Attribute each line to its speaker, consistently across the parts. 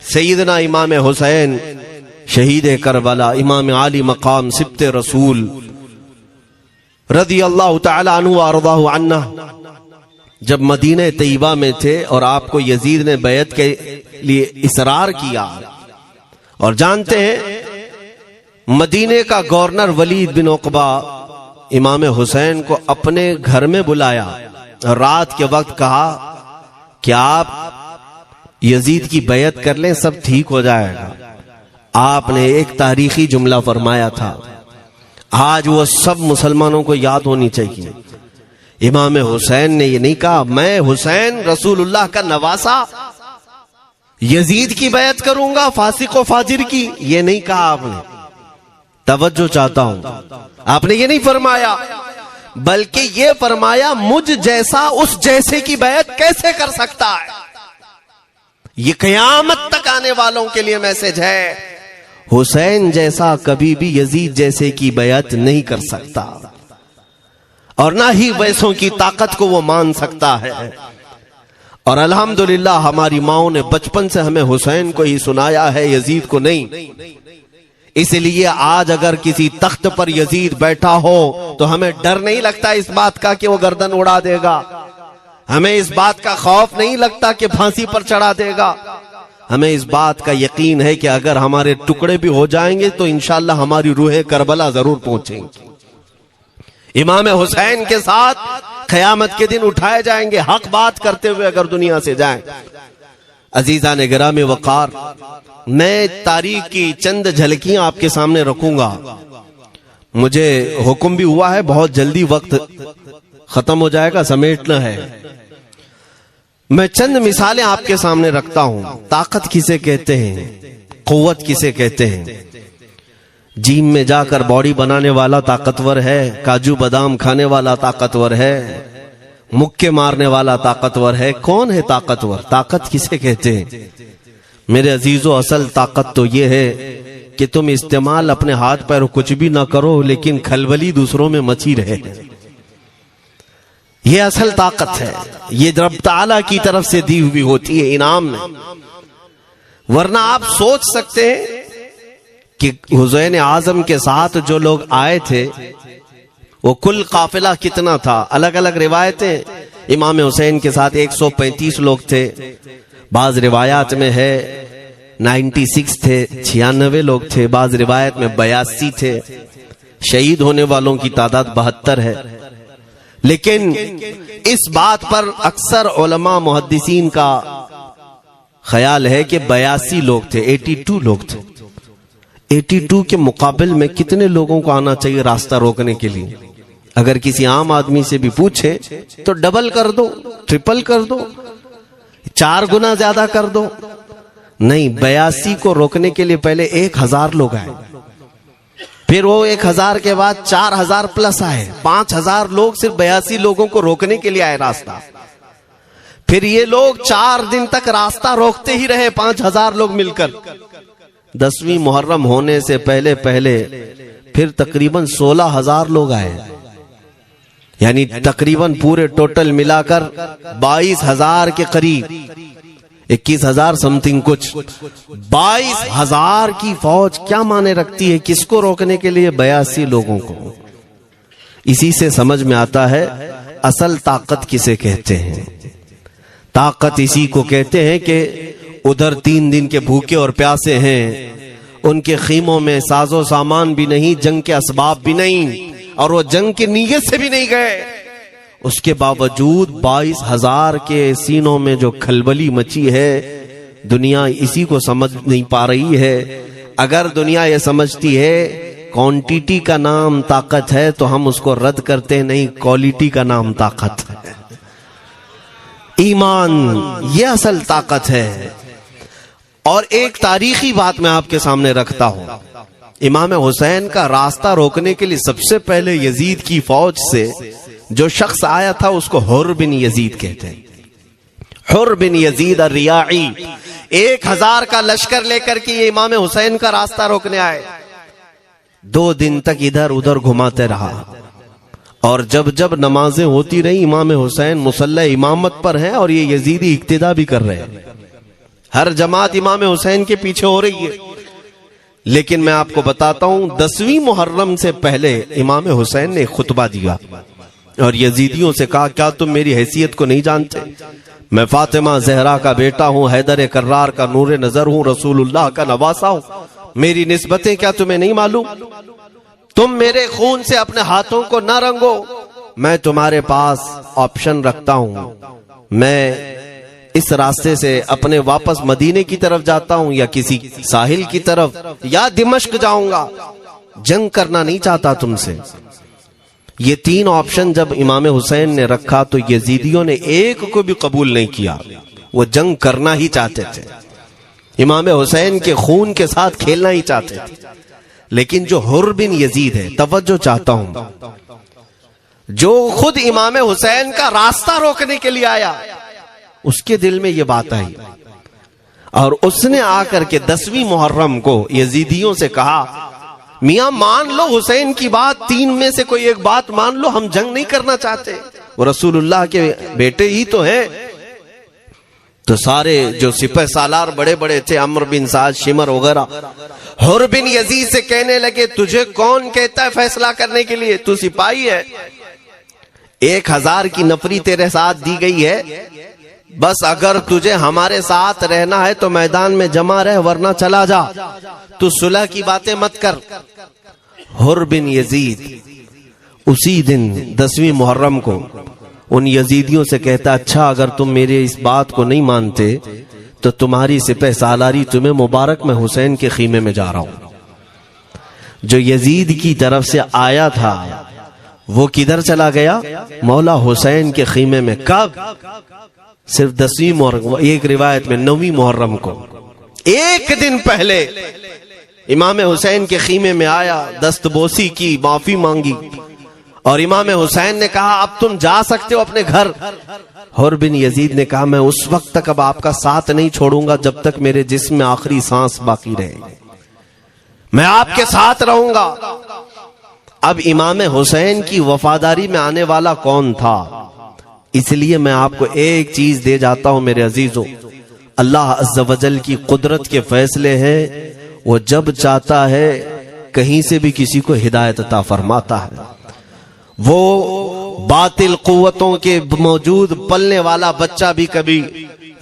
Speaker 1: سیدنا امام حسین شہید کربلا، امام عالی مقام سبط رسول رضی اللہ تعالی عنہ وارضاہ عنہ، جب مدینہ طیبہ میں تھے اور آپ کو یزید نے بیعت کے لیے اصرار کیا، اور جانتے ہیں مدینے کا گورنر ولید بن عقبہ امام حسین کو اپنے گھر میں بلایا اور رات کے وقت کہا کہ آپ یزید کی بیعت کر لیں، سب ٹھیک ہو جائے گا۔ آپ نے ایک تاریخی جملہ فرمایا تھا، آج وہ سب مسلمانوں کو یاد ہونی چاہیے۔ امام حسین نے یہ نہیں کہا میں حسین رسول اللہ کا نواسا یزید کی بیعت کروں گا فاسق و فاجر کی، یہ نہیں کہا آپ نے۔ توجہ چاہتا ہوں، آپ نے یہ نہیں فرمایا، بلکہ یہ فرمایا مجھ جیسا اس جیسے کی بیعت کیسے کر سکتا ہے۔ یہ قیامت تک آنے والوں کے لیے میسج ہے، حسین جیسا کبھی بھی یزید جیسے کی بیعت نہیں کر سکتا، اور نہ ہی ویسوں کی طاقت کو وہ مان سکتا ہے۔ اور الحمدللہ ہماری ماؤں نے بچپن سے ہمیں حسین کو ہی سنایا ہے، یزید کو نہیں۔ اس لیے آج اگر کسی تخت پر یزید بیٹھا ہو تو ہمیں ڈر نہیں لگتا اس بات کا کہ وہ گردن اڑا دے گا، ہمیں اس بات کا خوف نہیں لگتا کہ پھانسی پر چڑھا دے گا۔ ہمیں اس بات کا یقین ہے کہ اگر ہمارے ٹکڑے بھی ہو جائیں گے تو انشاءاللہ ہماری روح کربلا ضرور پہنچیں گی۔ امام حسین کے ساتھ قیامت کے دن اٹھائے جائیں گے، حق بات کرتے ہوئے اگر دنیا سے جائیں۔ عزیزان گرامی وقار، میں تاریخ کی چند جھلکیاں آپ کے سامنے رکھوں گا۔ مجھے حکم بھی ہوا ہے، بہت جلدی وقت ختم ہو جائے گا، سمیٹنا ہے۔ میں چند مثالیں آپ کے سامنے رکھتا ہوں۔ طاقت کسے کہتے ہیں، قوت کسے کہتے ہیں؟ جیم میں جا کر باڈی بنانے والا طاقتور ہے، کاجو بادام کھانے والا طاقتور ہے، مکے مارنے والا طاقتور ہے۔ کون ہے طاقتور؟ طاقت کسے کہتے ہیں؟ میرے عزیزو، اصل طاقت تو یہ ہے کہ تم استعمال اپنے ہاتھ پیر کچھ بھی نہ کرو لیکن کھلبلی دوسروں میں مچی رہے، یہ اصل طاقت ہے۔ یہ رب تعالیٰ کی طرف سے دی ہوئی ہوتی ہے انعام میں۔ ورنہ آپ سوچ سکتے ہیں کہ حسین اعظم کے ساتھ جو لوگ آئے تھے وہ کل قافلہ کتنا تھا؟ الگ الگ روایتیں، امام حسین کے ساتھ 135 لوگ تھے، بعض روایات میں ہے 96 تھے، 96 لوگ تھے، بعض روایت میں 82 تھے، شہید ہونے والوں کی تعداد 72 ہے۔ لیکن اس بات پر اکثر علماء محدثین کا خیال ہے کہ 82 لوگ تھے، 82 لوگ تھے۔ 82 کے مقابل میں کتنے لوگوں کو آنا چاہیے راستہ روکنے کے لیے؟ اگر کسی عام آدمی سے بھی پوچھے تو ڈبل کر دو، ٹرپل کر دو، 4 گنا زیادہ کر دو۔ نہیں، 82 کو روکنے کے لیے پہلے 1000 لوگ آئے، پھر وہ 1000 کے بعد 4000 پلس آئے، 5000 لوگ صرف 82 لوگوں کو روکنے کے لیے آئے راستہ۔ پھر یہ لوگ 4 دن تک راستہ روکتے ہی رہے، 5000 لوگ مل کر۔ 10ویں محرم ہونے سے پہلے پھر تقریباً 16000 لوگ آئے، یعنی تقریباً پورے ٹوٹل ملا کر 22000 کے قریب، 21000 سمتنگ کچھ، 22000 کی فوج کیا معنی رکھتی ہے؟ کس کو روکنے کے لیے؟ 82 لوگوں کو۔ اسی سے سمجھ میں آتا ہے اصل طاقت کسے کہتے ہیں۔ طاقت اسی کو کہتے ہیں کہ ادھر 3 دن کے بھوکے اور پیاسے ہیں، ان کے خیموں میں ساز و سامان بھی نہیں، جنگ کے اسباب بھی نہیں، اور وہ جنگ کی نیت سے بھی نہیں گئے، اس کے باوجود 22000 کے سینوں میں جو کھلبلی مچی ہے، دنیا اسی کو سمجھ نہیں پا رہی ہے۔ اگر دنیا یہ سمجھتی ہے کوانٹیٹی کا نام طاقت ہے تو ہم اس کو رد کرتے نہیں، کوالٹی کا نام طاقت ہے۔ ایمان یہ اصل طاقت ہے۔ اور ایک تاریخی بات میں آپ کے سامنے رکھتا ہوں، امام حسین کا راستہ روکنے کے لیے سب سے پہلے یزید کی فوج سے جو شخص آیا تھا اس کو حر بن یزید کہتے ہیں۔ حر بن یزید الریاعی 1000 کا لشکر لے کر کے یہ امام حسین کا راستہ روکنے آئے۔ 2 دن تک ادھر ادھر گھماتے رہا، اور جب نمازیں ہوتی رہی امام حسین مصلی امامت پر ہیں اور یہ یزیدی اقتدا بھی کر رہے ہیں۔ ہر جماعت امام حسین کے پیچھے ہو رہی ہے، لیکن میں آپ کو بتاتا ہوں 10ویں محرم سے پہلے امام حسین نے خطبہ دیا اور یزیدیوں سے کہا کیا تم میری حیثیت کو نہیں جانتے؟ میں فاطمہ زہرا کا بیٹا ہوں، حیدر کرار کا نور نظر ہوں، رسول اللہ کا نواسا ہوں، میری نسبتیں کیا تمہیں نہیں معلوم؟ تم میرے خون سے اپنے ہاتھوں کو نہ رنگو، میں تمہارے پاس آپشن رکھتا ہوں، میں اس راستے سے اپنے واپس مدینے کی طرف جاتا ہوں یا کسی ساحل کی طرف یا دمشق جاؤں گا، جنگ کرنا نہیں چاہتا تم سے۔ یہ 3 آپشن جب امام حسین نے رکھا تو یزیدیوں نے ایک کو بھی قبول نہیں کیا، وہ جنگ کرنا ہی چاہتے تھے، امام حسین کے خون کے ساتھ کھیلنا ہی چاہتے تھے۔ لیکن جو حر بن یزید ہے، توجہ چاہتا ہوں، جو خود امام حسین کا راستہ روکنے کے لیے آیا، اس کے دل میں یہ بات آئی اور اس نے آ کر کے 10ویں محرم کو یزیدیوں سے کہا میاں مان لو حسین کی بات، 3 میں سے کوئی ایک بات مان لو، ہم جنگ نہیں کرنا چاہتے، وہ رسول اللہ کے بیٹے ہی تو ہیں۔ تو سارے جو سپہ سالار بڑے بڑے تھے، عمرو بن سعد، شمر وغیرہ، حر بن یزید سے کہنے لگے تجھے کون کہتا ہے فیصلہ کرنے کے لیے؟ تو سپاہی ہے، 1000 کی نفری تیرے ساتھ دی گئی ہے، بس اگر تجھے ہمارے ساتھ رہنا ہے تو میدان میں جمع رہ، ورنہ چلا جا، تو صلح کی باتیں مت کر۔ حر بن یزید اسی دن 10ویں محرم کو ان یزیدیوں سے کہتا اچھا اگر تم میرے اس بات کو نہیں مانتے تو تمہاری سپہ سالاری تمہیں مبارک، میں حسین کے خیمے میں جا رہا ہوں۔ جو یزید کی طرف سے آیا تھا وہ کدھر چلا گیا؟ مولا حسین کے خیمے میں۔ کب؟ صرف 10ویں محرم، ایک روایت میں 9ویں محرم کو، ایک دن پہلے امام حسین کے خیمے میں آیا، دست بوسی کی، معافی مانگی، اور امام حسین نے کہا اب تم جا سکتے ہو اپنے گھر۔ حر بن یزید نے کہا میں اس وقت تک اب آپ کا ساتھ نہیں چھوڑوں گا جب تک میرے جسم میں آخری سانس باقی رہے، میں آپ کے ساتھ رہوں گا۔ اب امام حسین کی وفاداری میں آنے والا کون تھا؟ اس لیے میں آپ کو ایک چیز دے جاتا ہوں میرے عزیزوں، اللہ عز و جل کی قدرت کے فیصلے ہیں، وہ جب چاہتا ہے کہیں سے بھی کسی کو ہدایت عطا فرماتا ہے۔ وہ باطل قوتوں کے موجود پلنے والا بچہ بھی کبھی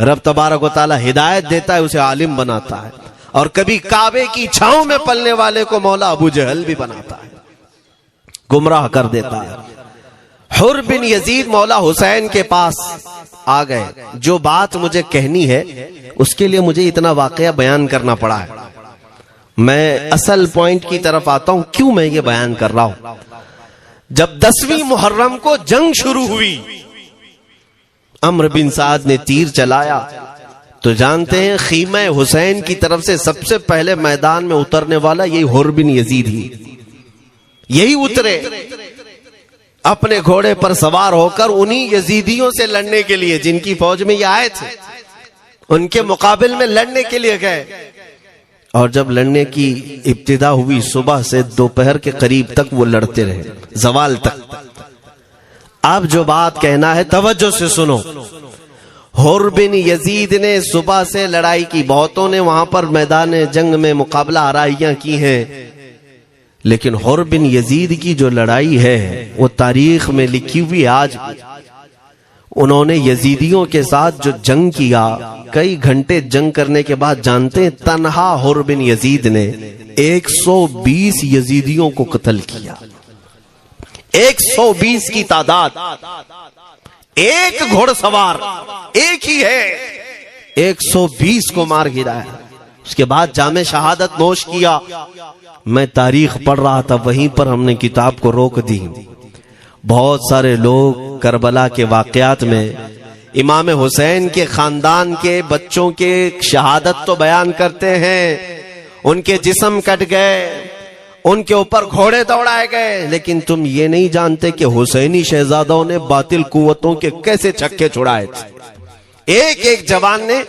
Speaker 1: رب تبارک و تعالی ہدایت دیتا ہے، اسے عالم بناتا ہے، اور کبھی کعبے کی چھاؤں میں پلنے والے کو مولا ابو جہل بھی بناتا ہے، گمراہ کر دیتا ہے۔ حر بن یزید مولا حسین کے پاس آ گئے، جو بات مجھے کہنی ہے اس کے لیے مجھے اتنا واقعہ بیان کرنا پڑا ہے، میں اصل پوائنٹ کی طرف آتا ہوں کیوں میں یہ بیان کر رہا ہوں۔ جب 10ویں محرم کو جنگ شروع ہوئی، عمرو بن سعد نے تیر چلایا، تو جانتے ہیں خیمہ حسین کی طرف سے سب سے پہلے میدان میں اترنے والا یہی حر بن یزید ہی، یہی اترے اپنے گھوڑے پر سوار ہو کر انہی یزیدیوں سے لڑنے کے لیے جن کی فوج میں یہ آئے تھے، ان کے مقابل میں لڑنے کے لیے گئے۔ اور جب لڑنے کی ابتدا ہوئی صبح سے دوپہر کے قریب تک وہ لڑتے رہے، زوال تک۔ اب جو بات کہنا ہے توجہ سے سنو، حر بن یزید نے صبح سے لڑائی کی، بہتوں نے وہاں پر میدان جنگ میں مقابلہ آرائیاں کی ہیں، لیکن حر بن یزید کی جو لڑائی ہے وہ تاریخ میں لکھی ہوئی آج بھی۔ انہوں نے یزیدیوں کے ساتھ جو جنگ کیا، کئی گھنٹے جنگ کرنے کے بعد جانتے ہیں تنہا حر بن یزید نے 120 یزیدیوں کو قتل کیا، 120 کی تعداد، ایک گھوڑ سوار ایک ہی ہے، 120 کو مار گرایا۔ اس کے بعد جام شہادت نوش کیا۔ میں تاریخ پڑھ رہا تھا، وہیں پر ہم نے کتاب کو روک دی۔ بہت سارے لوگ کربلا کے واقعات میں امام حسین کے خاندان کے بچوں کے شہادت تو بیان کرتے ہیں، ان کے جسم کٹ گئے، ان کے اوپر گھوڑے دوڑائے گئے، لیکن تم یہ نہیں جانتے کہ حسینی شہزادوں نے باطل قوتوں کے کیسے چھکے چھڑائے تھے۔ ایک ایک جوان نے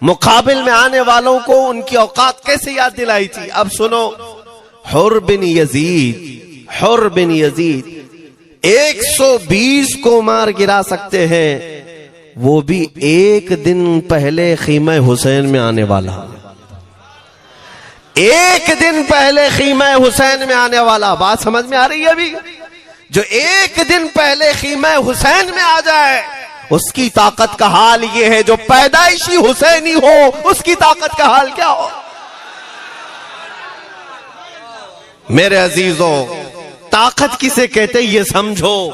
Speaker 1: مقابل میں آنے والوں کو ان کی اوقات کیسے یاد دلائی تھی۔ اب سنو، حر بن یزید 120 کو مار گرا سکتے ہیں، وہ بھی ایک دن پہلے خیمہ حسین میں آنے والا، ایک دن پہلے خیمہ حسین میں آنے والا. بات سمجھ میں آ رہی ہے ابھی؟ جو ایک دن پہلے خیمہ حسین میں آ جائے اس کی طاقت کا حال یہ ہے، جو پیدائشی حسینی ہو اس کی طاقت کا حال کیا ہو. میرے عزیزوں، طاقت کسے کہتے یہ سمجھو.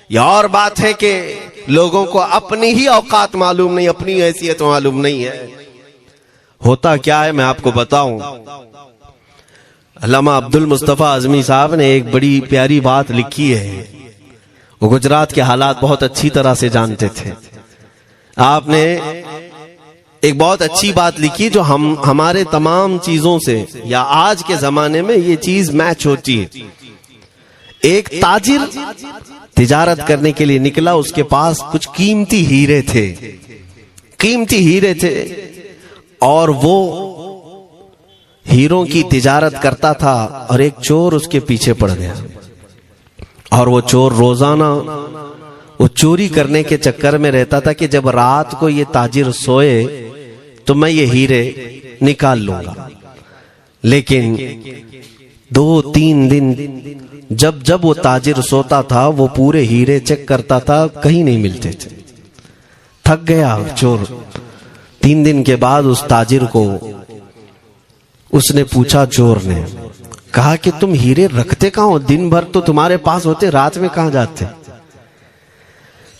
Speaker 1: یہ اور بات ہے کہ لوگوں کو اپنی ہی اوقات معلوم نہیں، اپنی حیثیت معلوم نہیں ہے. ہوتا کیا ہے میں آپ کو بتاؤں. علامہ عبد المصطفیٰ اعظمی صاحب نے ایک بڑی پیاری بات لکھی ہے. وہ گجرات کے حالات بہت اچھی طرح سے جانتے تھے. آپ نے ایک بہت اچھی بات لکھی جو ہمارے تمام چیزوں سے یا آج کے زمانے میں یہ چیز میچ ہوتی ہے. ایک تاجر تجارت کرنے کے لیے نکلا، اس کے پاس کچھ قیمتی ہیرے تھے اور وہ ہیروں کی تجارت کرتا تھا اور ایک چور اس کے پیچھے پڑ گیا. اور وہ چور روزانہ وہ چوری کرنے کے چکر میں رہتا تھا کہ جب رات کو یہ تاجر سوئے تو میں یہ ہیرے نکال لوں گا. لیکن 2-3 دن جب وہ تاجر سوتا تھا وہ پورے ہیرے چیک کرتا تھا، کہیں نہیں ملتے تھے. تھک گیا چور. 3 دن کے بعد اس تاجر کو اس نے پوچھا، چور نے کہا کہ تم ہیرے رکھتے کہاں ہو؟ دن بھر تو تمہارے پاس ہوتے، رات میں کہاں جاتے؟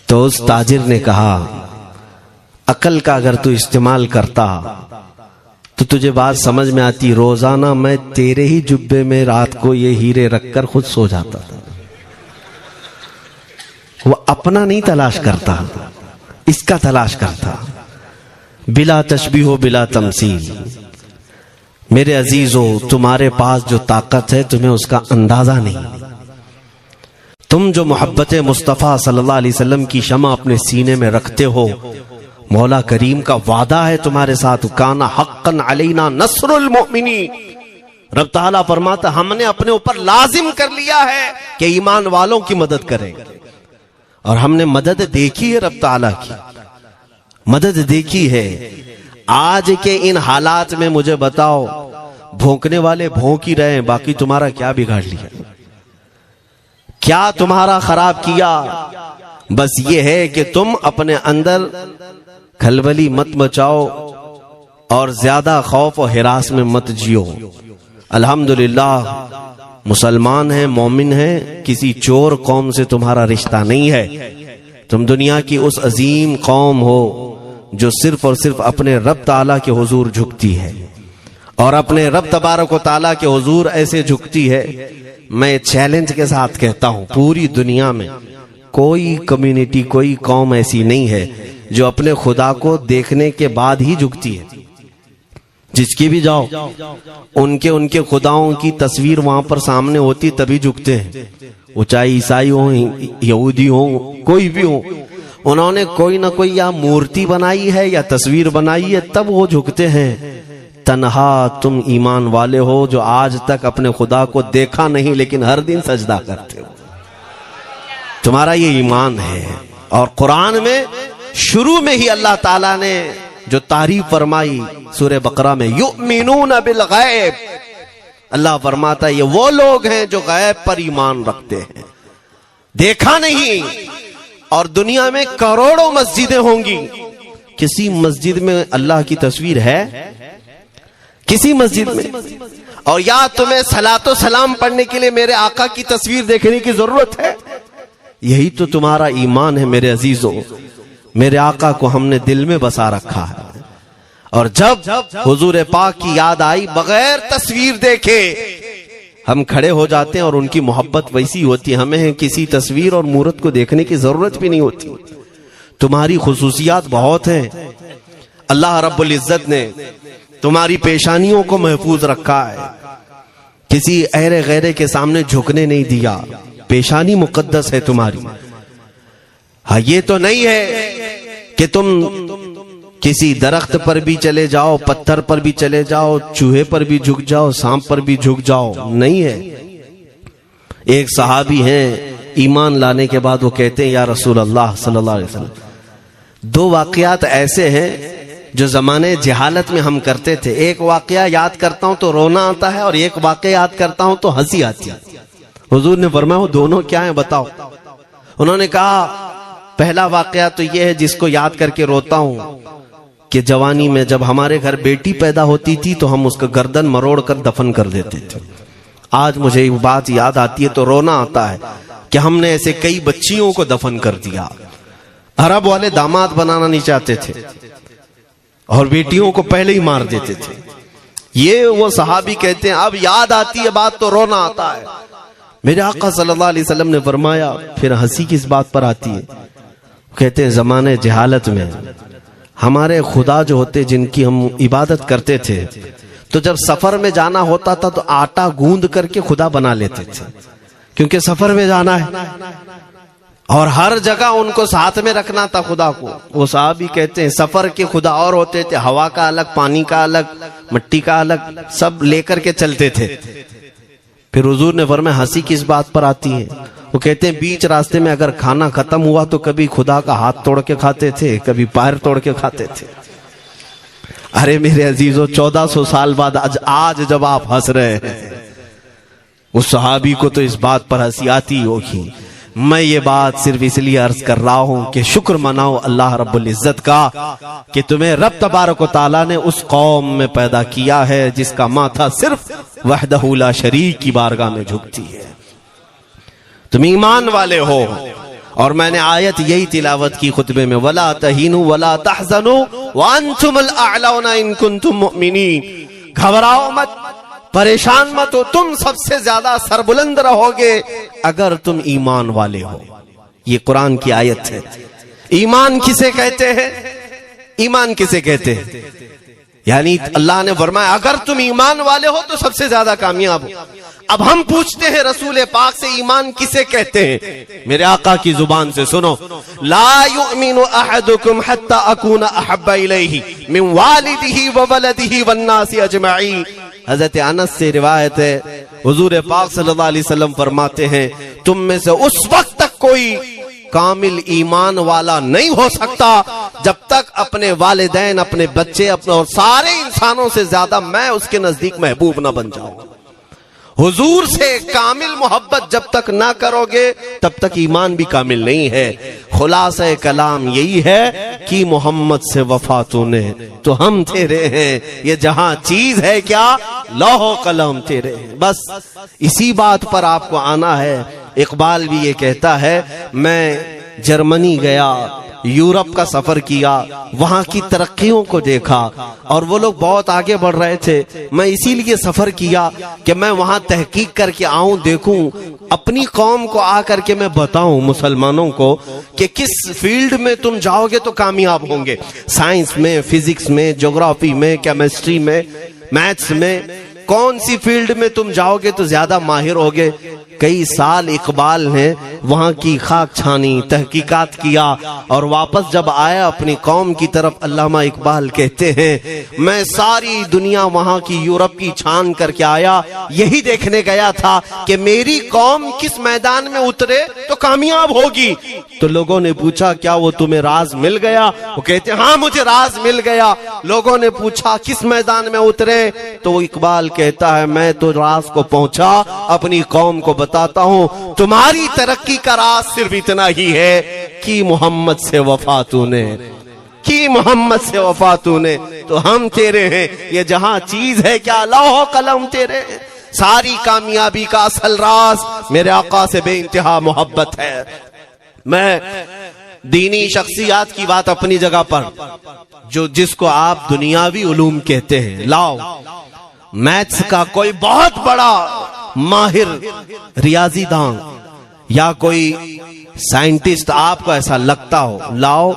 Speaker 1: تو اس تاجر نے کہا، عقل کا اگر تو استعمال کرتا تو تجھے بات سمجھ میں آتی. روزانہ میں تیرے ہی جبے میں رات کو یہ ہیرے رکھ کر خود سو جاتا تھا. وہ اپنا نہیں تلاش کرتا، اس کا تلاش کرتا. بلا تشبیہ و بلا تمثیل. میرے عزیزو، تمہارے پاس جو طاقت ہے تمہیں اس کا اندازہ نہیں. تم جو محبت مصطفیٰ صلی اللہ علیہ وسلم کی شمع اپنے سینے میں رکھتے ہو، مولا کریم کا وعدہ ہے تمہارے ساتھ، کان حقا علینا نصر المؤمنین. رب تعالیٰ فرماتا ہم نے اپنے اوپر لازم کر لیا ہے کہ ایمان والوں کی مدد کریں. اور ہم نے مدد دیکھی ہے، رب تعالیٰ کی مدد دیکھی ہے. آج کے ان حالات میں مجھے بتاؤ، بھونکنے والے بھونک ہی رہے ہیں، باقی تمہارا کیا بگاڑ لیا؟ کیا تمہارا خراب کیا؟ بس یہ ہے کہ تم اپنے اندر کھلبلی مت مچاؤ اور زیادہ خوف و ہراس میں مت جیو. الحمدللہ مسلمان ہیں، مومن ہیں، کسی چور قوم سے تمہارا رشتہ نہیں ہے. تم دنیا کی اس عظیم قوم ہو جو صرف اور صرف اپنے رب تعالیٰ کے حضور جھکتی ہے اور اپنے رب تبارک و تعالیٰ کے حضور ایسے جھکتی ہے. میں چیلنج کے ساتھ کہتا ہوں، پوری دنیا میں کوئی کمیونٹی، کوئی قوم ایسی نہیں ہے جو اپنے خدا کو دیکھنے کے بعد ہی جھکتی ہے. جس کی بھی جاؤ ان کے خداؤں کی تصویر وہاں پر سامنے ہوتی تبھی جھکتے ہیں. وہ چاہے عیسائی ہوں، یہودی ہوں، کوئی بھی ہوں، انہوں نے کوئی نہ کوئی یا مورتی بنائی ہے یا تصویر بنائی ہے تب وہ جھکتے ہیں. تنہا تم ایمان والے ہو جو آج تک اپنے خدا کو دیکھا نہیں لیکن ہر دن سجدہ کرتے ہو. تمہارا یہ ایمان ہے. اور قرآن میں شروع میں ہی اللہ تعالیٰ نے جو تعریف فرمائی سورہ بقرہ میں، یؤمنون بالغیب، اللہ فرماتا ہے یہ وہ لوگ ہیں جو غیب پر ایمان رکھتے ہیں، دیکھا نہیں. اور دنیا میں کروڑوں مسجدیں ہوں گی، کسی مسجد میں اللہ کی تصویر ہے؟ کسی مسجد میں؟ اور یا تمہیں صلاۃ و سلام پڑھنے کے لیے میرے آقا کی تصویر دیکھنے کی ضرورت ہے؟ یہی تو تمہارا ایمان ہے میرے عزیزوں. میرے آقا کو ہم نے دل میں بسا رکھا ہے، اور جب حضور پاک کی یاد آئی بغیر تصویر دیکھے ہم کھڑے ہو جاتے ہیں. اور ان کی محبت ویسی ہوتی ہے، ہمیں کسی تصویر اور مورت کو دیکھنے کی ضرورت بھی نہیں ہوتی. تمہاری خصوصیات بہت ہیں. اللہ رب العزت نے تمہاری پیشانیوں کو محفوظ رکھا ہے، کسی اہرے غیرے کے سامنے جھکنے نہیں دیا. پیشانی مقدس ہے تمہاری. ہاں یہ تو نہیں ہے کہ تم کسی درخت پر بھی چلے جاؤ، پتھر پر بھی چلے جاؤ، چوہے پر بھی جھک جاؤ، سانپ پر بھی جھک جاؤ، نہیں ہے. ایک صحابی ہیں ایمان لانے کے بعد وہ کہتے ہیں یا رسول اللہ صلی اللہ علیہ وسلم دو واقعات ایسے ہیں جو زمانے جہالت میں ہم کرتے تھے. ایک واقعہ یاد کرتا ہوں تو رونا آتا ہے، اور ایک واقعہ یاد کرتا ہوں تو ہنسی آتی ہے. حضور نے فرمایا وہ دونوں کیا ہیں بتاؤ؟ انہوں نے کہا پہلا واقعہ تو یہ ہے جس کو یاد کر کے روتا ہوں کہ جوانی میں جب ہمارے گھر بیٹی پیدا ہوتی تھی تو ہم اس کا گردن مروڑ کر دفن کر دیتے تھے. آج مجھے یہ بات یاد آتی ہے تو رونا آتا ہے کہ ہم نے ایسے کئی بچیوں کو دفن کر دیا. عرب والے داماد بنانا نہیں چاہتے تھے اور بیٹیوں کو پہلے ہی مار دیتے تھے. یہ وہ صحابی کہتے ہیں اب یاد آتی ہے بات تو رونا آتا ہے. میرے آقا صلی اللہ علیہ وسلم نے فرمایا پھر ہنسی کس بات پر آتی ہے؟ کہتے ہیں زمانے جہالت میں ہمارے خدا جو ہوتے جن کی ہم عبادت کرتے تھے تو جب سفر میں جانا ہوتا تھا تو آٹا گوند کر کے خدا بنا لیتے تھے، کیونکہ سفر میں جانا ہے اور ہر جگہ ان کو ساتھ میں رکھنا تھا خدا کو. وہ صحابی کہتے ہیں سفر کے خدا اور ہوتے تھے، ہوا کا الگ، پانی کا الگ، مٹی کا الگ، سب لے کر کے چلتے تھے. پھر حضور نے فرمایا ہنسی کس بات پر آتی ہے؟ وہ کہتے ہیں بیچ راستے میں اگر کھانا ختم ہوا تو کبھی خدا کا ہاتھ توڑ کے کھاتے تھے، کبھی پیر توڑ کے کھاتے تھے. ارے میرے عزیزو 1400 سال بعد آج جب آپ ہنس رہے ہیں اس صحابی کو تو اس بات پر ہنسی آتی ہوگی. میں یہ بات صرف اس لیے عرض کر رہا ہوں کہ شکر مناؤ اللہ رب العزت کا کہ تمہیں رب تبارک و تعالیٰ نے اس قوم میں پیدا کیا ہے جس کا ماتھا صرف وحدہ لا شریک کی بارگاہ میں جھکتی ہے. تم ایمان والے ہو. اور میں نے آیت یہی تلاوت کی خطبے میں وَلَا تَهِنُوا وَلَا تَحْزَنُوا وَأَنْتُمُ الْأَعْلَوْنَ إِن كُنتُم مُؤْمِنِينَ. گھبراؤ مت، پریشان مت ہو، تم سب سے زیادہ سربلند رہو گے اگر تم ایمان والے ہو. یہ قرآن کی آیت ہے. ایمان کسے کہتے ہیں؟ ایمان کسے کہتے ہیں؟ یعنی اللہ نے فرمایا اگر تم ایمان والے ہو تو سب سے زیادہ کامیاب ہو. اب ہم پوچھتے ہیں رسول پاک سے ایمان کسے کہتے ہیں؟ میرے آقا کی زبان سے سنو لا یؤمن احدکم حتی اکون احب الیہ من والدہ وولدہ والناس اجمعین. حضرت انس سے روایت ہے حضور پاک صلی اللہ علیہ وسلم فرماتے ہیں تم میں سے اس وقت تک کوئی کامل ایمان والا نہیں ہو سکتا جب تک اپنے والدین، اپنے بچے، اپنے اور سارے انسانوں سے زیادہ میں اس کے نزدیک محبوب نہ بن جاؤں. حضور سے کامل محبت جب تک نہ کرو گے تب تک ایمان بھی کامل نہیں ہے. خلاصہ کلام یہی ہے کہ محمد سے وفا تو نے تو ہم تیرے ہیں. یہ جہاں چیز ہے کیا لوح و قلم تیرے ہیں. بس اسی بات پر آپ کو آنا ہے. اقبال بھی یہ کہتا ہے میں جرمنی گیا، یورپ کا سفر کیا، وہاں کی ترقیوں کو دیکھا اور وہ لوگ بہت آگے بڑھ رہے تھے. میں اسی لیے سفر کیا کہ میں وہاں تحقیق کر کے آؤں، دیکھوں، اپنی قوم کو آ کر کے میں بتاؤں مسلمانوں کو کہ کس فیلڈ میں تم جاؤ گے تو کامیاب ہوں گے. سائنس میں، فزکس میں، جغرافی میں، کیمسٹری میں، میتھس میں، کون سی فیلڈ میں تم جاؤ گے تو زیادہ ماہر ہوگے. کئی سال اقبال نے وہاں کی خاک چھانی، تحقیقات کیا اور واپس جب آیا اپنی قوم کی طرف علامہ اقبال کہتے ہیں میں ساری دنیا وہاں کی یورپ کی چھان کر کے آیا، یہی دیکھنے گیا تھا کہ میری قوم کس میدان میں اترے تو کامیاب ہوگی. تو لوگوں نے پوچھا کیا وہ تمہیں راز مل گیا؟ وہ کہتے ہیں ہاں مجھے راز مل گیا. لوگوں نے پوچھا کس میدان میں اترے؟ تو وہ اقبال کہتا ہے میں تو راز کو پہنچا، اپنی قوم کو بتاتا ہوں تمہاری ترقی کا راز صرف اتنا ہی ہے کہ محمد سے وفا تو نے، کہ محمد سے وفا تو نے تو ہم تیرے ہیں. یہ جہاں چیز ہے کیا لوح و قلم تیرے ہیں. ساری کامیابی کا اصل راز میرے آقا سے بے انتہا محبت ہے. میں دینی شخصیات کی بات اپنی جگہ پر جس کو آپ دنیاوی علوم کہتے ہیں، لاؤ میتھس کا کوئی بہت بڑا ماہر ریاضی دان یا کوئی سائنٹسٹ آپ کو ایسا لگتا ہو، لاؤ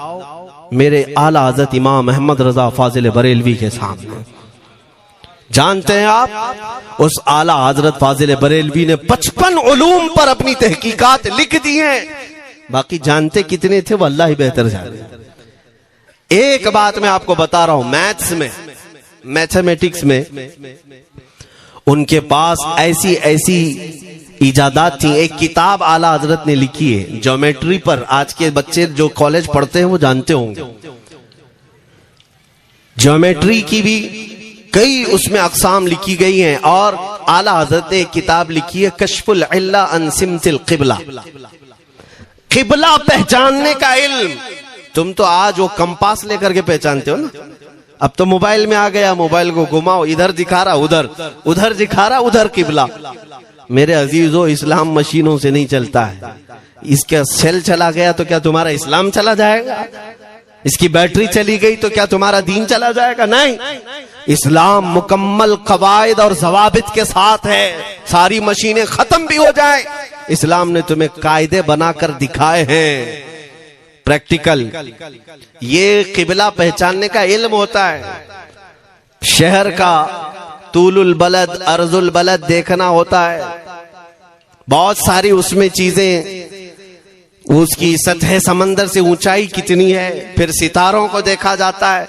Speaker 1: میرے اعلیٰ حضرت امام احمد رضا فاضل بریلوی کے سامنے. جانتے ہیں آپ اس اعلیٰ حضرت فاضل بریلوی نے 55 علوم پر اپنی تحقیقات لکھ دی ہیں. باقی جانتے کتنے تھے وہ اللہ ہی بہتر جانے. ایک بات میں آپ کو بتا رہا ہوں، میتھس میں، میتھمیٹکس میں ان کے پاس ایسی ایجادات تھیں. ایک کتاب اعلیٰ حضرت نے لکھی ہے جیومیٹری پر. آج کے بچے جو کالج پڑھتے ہیں وہ جانتے ہوں گے. جیومیٹری کی بھی کئی اس میں اقسام لکھی گئی ہیں. اور اعلیٰ حضرت نے ایک کتاب لکھی ہے کشف العلہ عن سمت القبلہ. قبلہ پہچاننے کا علم. تم تو آج وہ کمپاس لے کر کے پہچانتے ہو نا. اب تو موبائل میں آ گیا, موبائل کو گھماؤ, ادھر دکھا رہا ادھر, ادھر دکھا رہا ادھر قبلہ. میرے عزیزو, اسلام مشینوں سے نہیں چلتا ہے. اس کا سیل چلا گیا تو کیا تمہارا اسلام چلا جائے گا؟ اس کی بیٹری چلی گئی تو کیا تمہارا دین چلا جائے گا؟ نہیں. اسلام مکمل قواعد اور ضوابط کے ساتھ ہے. ساری مشینیں ختم بھی ہو جائیں, اسلام نے تمہیں قاعدے بنا کر دکھائے ہیں پریکٹیکل. یہ قبلہ پہچاننے کا علم ہوتا ہے. شہر کا طول البلد عرض البلد دیکھنا ہوتا ہے. بہت ساری اس میں چیزیں, اس کی سطح سمندر سے اونچائی کتنی ہے, پھر ستاروں کو دیکھا جاتا ہے,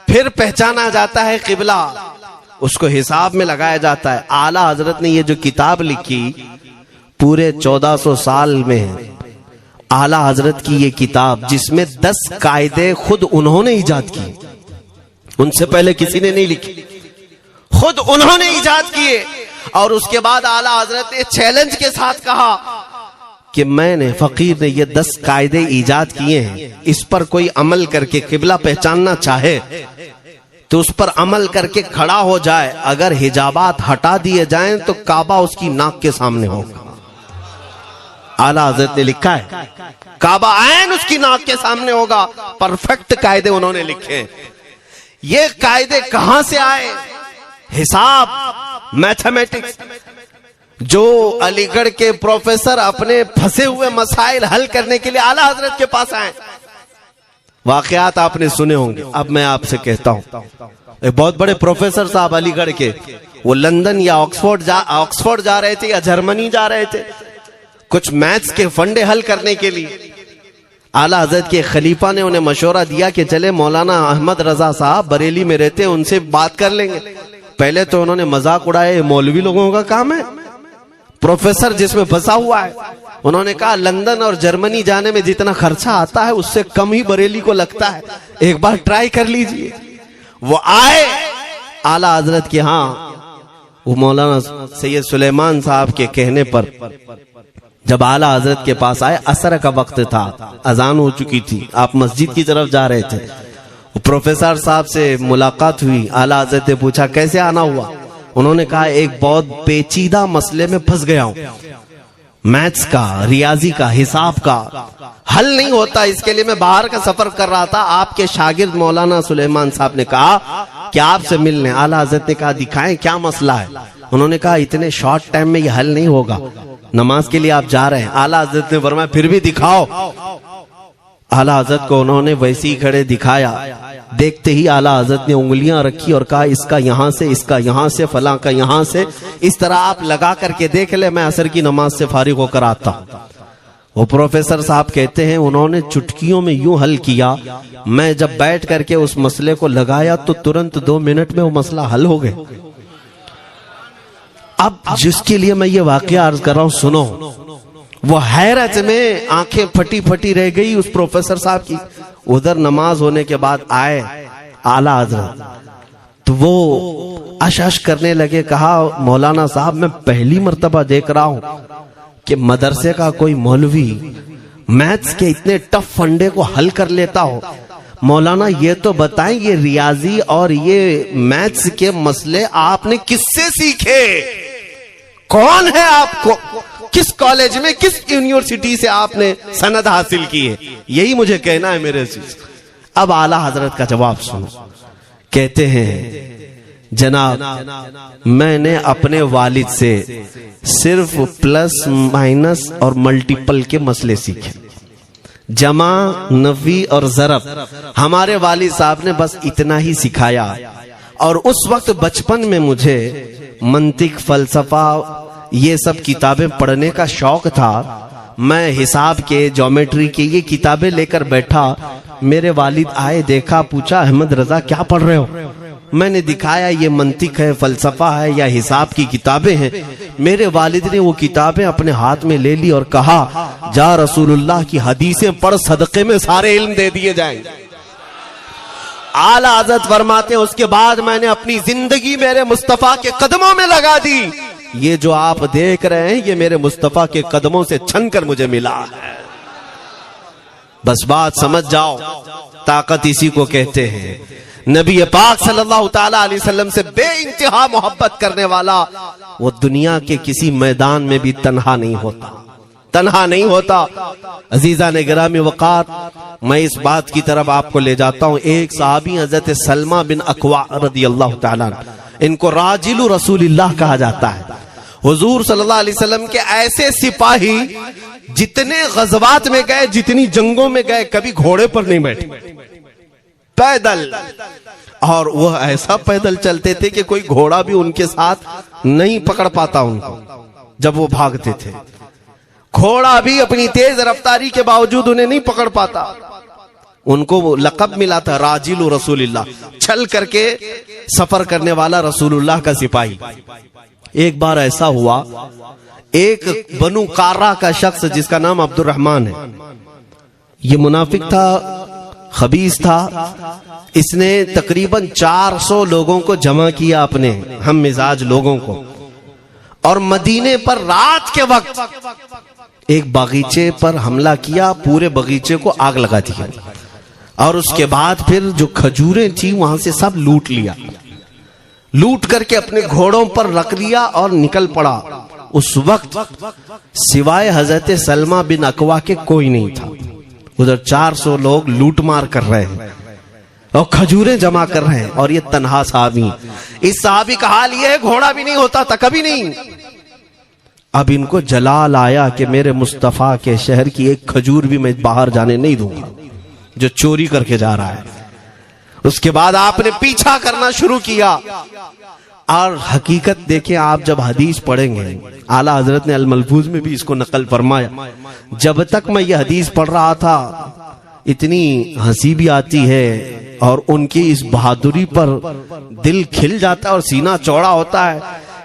Speaker 1: پھر پہچانا جاتا ہے قبلہ, اس کو حساب میں لگایا جاتا ہے. اعلیٰ حضرت نے یہ جو کتاب لکھی پورے 1400 سال میں, اعلیٰ حضرت کی یہ کتاب جس میں 10 قاعدے خود انہوں نے ایجاد کیے, ان سے پہلے کسی نے نہیں لکھی, خود انہوں نے ایجاد کیے. اور اس کے بعد اعلیٰ حضرت نے چیلنج کے ساتھ کہا کہ میں نے, فقیر نے یہ 10 قاعدے ایجاد کیے ہیں, اس پر کوئی عمل کر کے قبلہ پہچاننا چاہے تو اس پر عمل کر کے کھڑا ہو جائے. اگر حجابات ہٹا دیے جائیں تو کعبہ اس کی ناک کے سامنے ہوگا. اعلیٰ حضرت نے لکھا ہے کعبہ عین اس کی ناک کے سامنے ہوگا. پرفیکٹ قاعدے انہوں نے لکھے. یہ قاعدے کہاں سے آئے؟ حساب, میتھمیٹکس. جو علی گڑھ کے پروفیسر اپنے پھنسے ہوئے مسائل حل کرنے کے لیے اعلیٰ حضرت کے پاس آئے. واقعات آپ نے سنے ہوں گے. اب میں آپ سے کہتا ہوں, ایک بہت بڑے پروفیسر صاحب علی گڑھ کے, وہ لندن یا آکسفورڈ جا رہے تھے یا جرمنی جا رہے تھے کچھ میتھس کے فنڈے حل کرنے کے لیے. اعلیٰ حضرت کے خلیفہ نے انہیں مشورہ دیا کہ چلے مولانا احمد رضا صاحب بریلی میں رہتے ہیں, ان سے بات کر لیں گے. پہلے تو انہوں نے مذاق اڑایا, مولوی لوگوں کا کام ہے, پروفیسر جس میں پھنسا ہوا ہے. انہوں نے کہا لندن اور جرمنی جانے میں جتنا خرچہ آتا ہے اس سے کم ہی بریلی کو لگتا ہے, ایک بار ٹرائی کر لیجئے. وہ آئے اعلیٰ حضرت کے ہاں, وہ مولانا سید سلیمان صاحب کے کہنے پر جب اعلیٰ حضرت کے پاس آئے, عصر کا وقت تھا, اذان ہو چکی تھی, آپ مسجد کی طرف جا رہے تھے. پروفیسر صاحب سے ملاقات ہوئی. اعلیٰ حضرت نے پوچھا کیسے آنا ہوا؟ انہوں نے کہا ایک بہت پیچیدہ مسئلے میں پھنس گیا ہوں, میتھس کا, ریاضی کا, حساب کا حل نہیں ہوتا, اس کے لیے میں باہر کا سفر کر رہا تھا. آپ کے شاگرد مولانا سلیمان صاحب نے کہا کہ آپ سے ملنے. اعلیٰ حضرت نے کہا دکھائیں کیا مسئلہ ہے. انہوں نے کہا اتنے شارٹ ٹائم میں یہ حل نہیں ہوگا, نماز کے لیے آپ جا رہے ہیں. اعلیٰ حضرت نے فرمایا پھر بھی دکھاؤ. اعلیٰ حضرت کو انہوں نے ویسے ہی کھڑے دکھایا. دیکھتے ہی اعلیٰ حضرت نے انگلیاں رکھی اور کہا اس کا یہاں سے, اس کا یہاں سے, فلاں کا یہاں سے, اس طرح آپ لگا کر کے دیکھ لیں, میں عصر کی نماز سے فارغ ہو کر آتا ہوں. وہ پروفیسر صاحب کہتے ہیں انہوں نے چٹکیوں میں یوں حل کیا, میں جب بیٹھ کر کے اس مسئلے کو لگایا تو ترنت 2 منٹ میں وہ مسئلہ حل ہو گئے. اب جس کے لیے میں یہ واقعہ عرض کر رہا ہوں سنو. وہ حیرت میں آنکھیں پھٹی پھٹی رہ گئی اس پروفیسر صاحب کی. ادھر نماز ہونے کے بعد آئے اعلیٰ حضرت, تو وہ اش کرنے لگے. کہا مولانا صاحب میں پہلی مرتبہ دیکھ رہا ہوں کہ مدرسے کا کوئی مولوی میتھس کے اتنے ٹف فنڈے کو حل کر لیتا ہو. مولانا یہ تو بتائیں یہ ریاضی اور یہ میتھس کے مسئلے آپ نے کس سے سیکھے؟ کون ہے آپ کو, کس کالج میں, کس یونیورسٹی سے آپ نے سند حاصل کی ہے؟ یہی مجھے کہنا ہے میرے عزیز. اب اعلیٰ حضرت کا جواب سنو. کہتے ہیں جناب میں نے اپنے والد سے صرف پلس مائنس اور ملٹیپل کے مسئلے سیکھے, جمع, نفی اور ضرب. ہمارے والد صاحب نے بس اتنا ہی سکھایا. اور اس وقت بچپن میں مجھے منطق, فلسفہ, یہ سب کتابیں پڑھنے کا شوق تھا. میں حساب کے, جیومیٹری کے یہ کتابیں لے کر بیٹھا. میرے والد آئے, دیکھا, پوچھا احمد رضا کیا پڑھ رہے ہو؟ میں نے دکھایا یہ منطق ہے، فلسفہ ہے یا حساب کی کتابیں ہیں۔ میرے والد نے وہ کتابیں اپنے ہاتھ میں لے لی اور کہا جا رسول اللہ کی حدیثیں پڑھ، صدقے میں سارے علم دے دیے جائیں۔ اعلیٰ حضرت فرماتے ہیں اس کے بعد میں نے اپنی زندگی میرے مصطفیٰ کے قدموں میں لگا دی۔ یہ جو آپ دیکھ رہے ہیں یہ میرے مصطفیٰ کے قدموں سے چھن کر مجھے ملا ہے۔ بس بات سمجھ جاؤ، طاقت اسی کو کہتے ہیں۔ نبی پاک صلی اللہ تعالی علیہ وسلم سے بے انتہا محبت کرنے والا وہ دنیا کے کسی میدان میں بھی تنہا نہیں ہوتا۔ عزیزان گرامی وقار، میں اس بات کی طرف آپ کو لے جاتا ہوں۔ ایک صحابی حضرت سلمہ بن اکوع رضی اللہ تعالیٰ عنہ، ان کو راجل رسول اللہ کہا جاتا ہے۔ حضور صلی اللہ علیہ وسلم کے ایسے سپاہی جتنے غزوات میں گئے، جتنی جنگوں میں گئے، کبھی گھوڑے پر نہیں بیٹھے، پیدل۔ اور وہ ایسا پیدل چلتے تھے کہ کوئی گھوڑا بھی ان کے ساتھ نہیں پکڑ پاتا ان کو جب وہ بھاگتے تھے۔ گھوڑا بھی اپنی تیز رفتاری کے باوجود انہیں نہیں پکڑ پاتا۔ ان کو وہ لقب ملا تھا راجل رسول اللہ، چھل کر کے سفر کرنے والا رسول اللہ کا سپاہی۔ ایک بار ایسا ہوا، ایک بنو قارہ کا شخص جس کا نام عبد الرحمن ہے، یہ منافق تھا، خبیث تھا۔ اس نے تقریباً 400 لوگوں کو جمع کیا، اپنے ہم مزاج لوگوں کو، اور مدینے پر رات کے وقت ایک باغیچے پر حملہ کیا، پورے باغیچے کو آگ لگا دیا، اور اس کے بعد پھر جو کھجوریں تھیں وہاں سے سب لوٹ کر کے اپنے گھوڑوں پر رکھ لیا اور نکل پڑا۔ اس وقت سوائے حضرت سلمہ بن اکوع کے کوئی نہیں تھا۔ ادھر 400 لوگ لوٹ مار کر رہے ہیں اور کھجوریں جمع کر رہے ہیں، اور یہ تنہا صحابی۔ اس صحابی کا حال یہ ہے گھوڑا بھی نہیں ہوتا تھا کبھی نہیں۔ اب ان کو جلال آیا کہ میرے مصطفیٰ کے شہر کی ایک کھجور بھی میں باہر جانے نہیں دوں گا جو چوری کر کے جا رہا ہے۔ اس کے بعد آپ نے پیچھا کرنا شروع کیا، اور حقیقت دیکھیں، آپ جب حدیث پڑھیں گے، اعلیٰ حضرت نے الملفوظ میں بھی اس کو نقل فرمایا، جب تک میں یہ حدیث پڑھ رہا تھا اتنی ہنسی بھی آتی ہے، اور ان کی اس بہادری پر دل کھل جاتا ہے اور سینہ چوڑا ہوتا ہے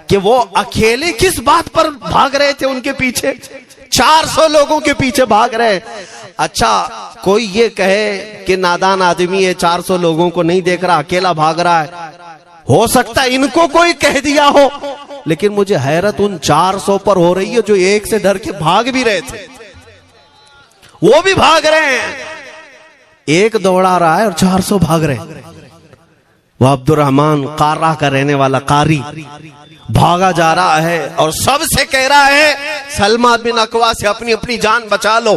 Speaker 1: کہ وہ اکیلے کس بات پر بھاگ رہے تھے، ان کے پیچھے 400 لوگوں کے پیچھے بھاگ رہے۔ اچھا کوئی یہ کہے کہ نادان آدمی ہے، 400 لوگوں کو نہیں دیکھ رہا، اکیلا بھاگ رہا ہے، ہو سکتا ہے ان کو کوئی کہہ دیا ہو، لیکن مجھے حیرت ان 400 پر ہو رہی ہے جو ایک سے ڈر کے بھاگ بھی رہے تھے، وہ بھی بھاگ رہے ہیں۔ ایک دوڑا رہا ہے اور 400 بھاگ رہے ہیں۔ وہ عبد الرحمن قارہ کا رہنے والا قاری بھاگا جا رہا ہے اور سب سے کہہ رہا ہے سلمہ بن اکوع سے اپنی اپنی جان بچا لو۔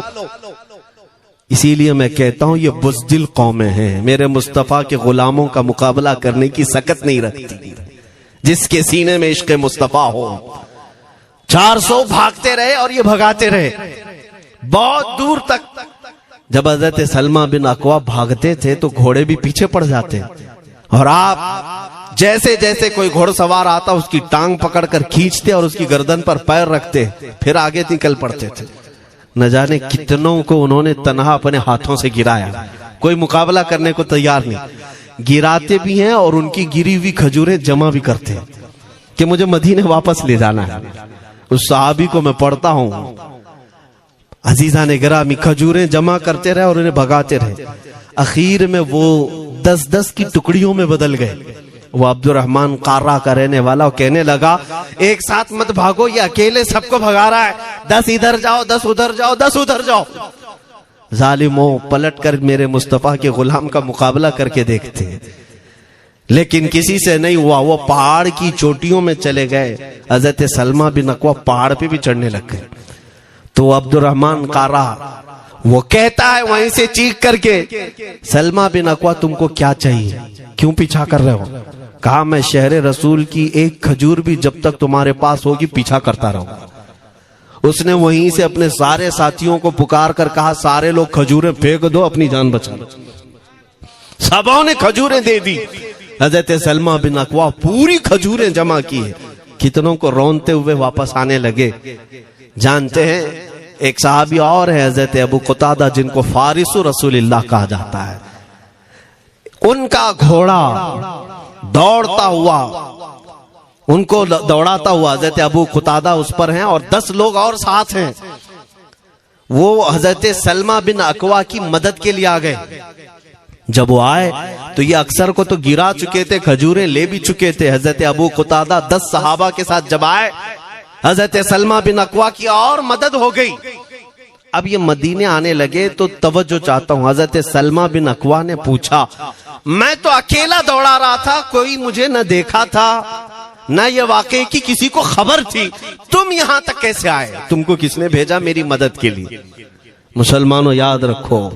Speaker 1: اسی لیے میں کہتا ہوں یہ بزدل قومیں ہیں، میرے مصطفیٰ کے غلاموں کا مقابلہ کرنے کی سکت نہیں رکھتی، جس کے سینے میں عشق مصطفیٰ ہو۔ 400 بھاگتے رہے اور یہ بھگاتے رہے بہت دور تک۔ جب حضرت سلمہ بن اکوع بھاگتے تھے تو گھوڑے بھی پیچھے پڑ جاتے، اور آپ جیسے جیسے کوئی گھوڑ سوار آتا اس کی ٹانگ پکڑ کر کھینچتے اور اس کی گردن پر پیر رکھتے، پھر آگے نکل پڑتے تھے۔ نہ جانے کتنوں کو انہوں نے تنہا اپنے ہاتھوں سے گرایا، کوئی مقابلہ کرنے کو تیار نہیں، گراتے بھی ہیں اور ان کی گری ہوئی کھجوریں جمع بھی کرتے ہیں کہ مجھے مدینے واپس لے جانا ہے۔ اس صحابی کو میں پڑھتا ہوں، عزیزان گرامی، کھجوریں جمع کرتے رہے اور انہیں بھگاتے رہے، اخیر میں وہ 10-10 کی ٹکڑیوں میں بدل گئے۔ وہ عبد الرحمن قارہ کا رہنے والا وہ کہنے لگا ایک ساتھ مت بھاگو، یہ اکیلے سب کو بھگا رہا ہے، 10 ادھر جاؤ، 10 ادھر جاؤ، 10 ادھر جاؤ۔ ظالموں، پلٹ کر میرے مصطفیٰ کے غلام کا مقابلہ کر کے دیکھتے ہیں، لیکن کسی سے نہیں ہوا۔ وہ پہاڑ کی چوٹیوں میں چلے گئے، حضرت سلمہ بن اکوع پہاڑ پہ بھی چڑھنے لگ گئے۔ تو عبد الرحمن قارہ وہ کہتا ہے وہیں سے چیخ کر کے، سلمہ بن اکوع تم کو کیا چاہیے، کیوں پیچھا کر رہے ہو؟ کہا میں شہر رسول کی ایک کھجور بھی جب تک تمہارے پاس ہوگی پیچھا کرتا رہوں گا۔ اس نے وہیں سے اپنے سارے ساتھیوں کو پکار کر کہا سارے لوگ کھجوریں پھینک دو، اپنی جان بچا لو۔ سبوں نے کھجوریں دے دی۔ حضرت سلمہ بن اکوع پوری کھجوریں جمع کی ہے، کتنوں کو رونتے ہوئے واپس آنے لگے۔ جانتے ہیں ایک صحابی اور ہے حضرت ابو قتادہ، جن کو فارس رسول اللہ کہا جاتا ہے، ان کا گھوڑا دوڑتا ہوا ان کو دوڑاتا ہوا حضرت ابو قتادہ اس پر ہیں اور 10 لوگ اور ساتھ ہیں. وہ حضرت سلمہ بن اکوا کی مدد کے لیے آ گئے. جب وہ آئے تو یہ اکثر کو تو گرا چکے تھے, کھجوریں لے بھی چکے تھے. حضرت ابو قتادہ 10 صحابہ کے ساتھ جب آئے, حضرت سلمہ بن اکوا کی اور مدد ہو گئی. اب یہ مدینے آنے لگے تو توجہ چاہتا ہوں. حضرت سلمہ بن اکوا نے پوچھا, میں تو اکیلا دوڑا رہا تھا, کوئی مجھے نہ دیکھا تھا نہ یہ واقعے کی کسی کو خبر تھی, تم یہاں تک کیسے آئے؟ تم کو کس نے بھیجا میری مدد کے لیے؟ مسلمانوں یاد رکھو,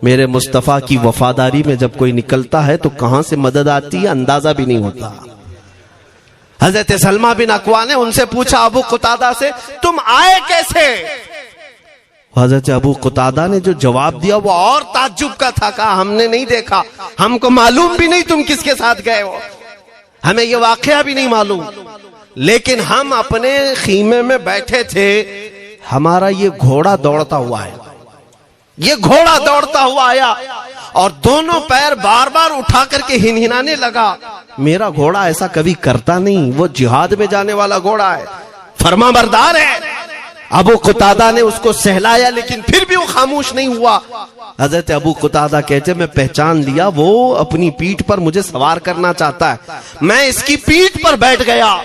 Speaker 1: میرے مصطفیٰ کی وفاداری میں جب کوئی نکلتا ہے تو کہاں سے مدد آتی ہے اندازہ بھی نہیں ہوتا. حضرت سلمہ بن اکوا نے ان سے پوچھا ابو قتادہ سے, تم آئے کیسے؟ حضرت ابو قتادہ نے جو جواب دیا وہ اور تعجب کا تھا. کہا ہم نے نہیں دیکھا, ہم کو معلوم بھی نہیں تم کس کے ساتھ گئے ہو, ہمیں یہ واقعہ بھی نہیں معلوم, لیکن ہم اپنے خیمے میں بیٹھے تھے, ہمارا یہ گھوڑا دوڑتا ہوا ہے. یہ گھوڑا دوڑتا ہوا آیا اور دونوں پیر بار بار اٹھا کر کے ہنہنانے لگا. میرا گھوڑا ایسا کبھی کرتا نہیں, وہ جہاد میں جانے والا گھوڑا ہے, فرما بردار ہے. ابو قتادہ نے اس کو سہلایا لیکن پھر بھی وہ خاموش نہیں ہوا. حضرت ابو قتادہ کہتے میں پہچان لیا, وہ اپنی پیٹھ پر مجھے سوار کرنا چاہتا ہے. میں اس کی پیٹھ پر بیٹھ گیا.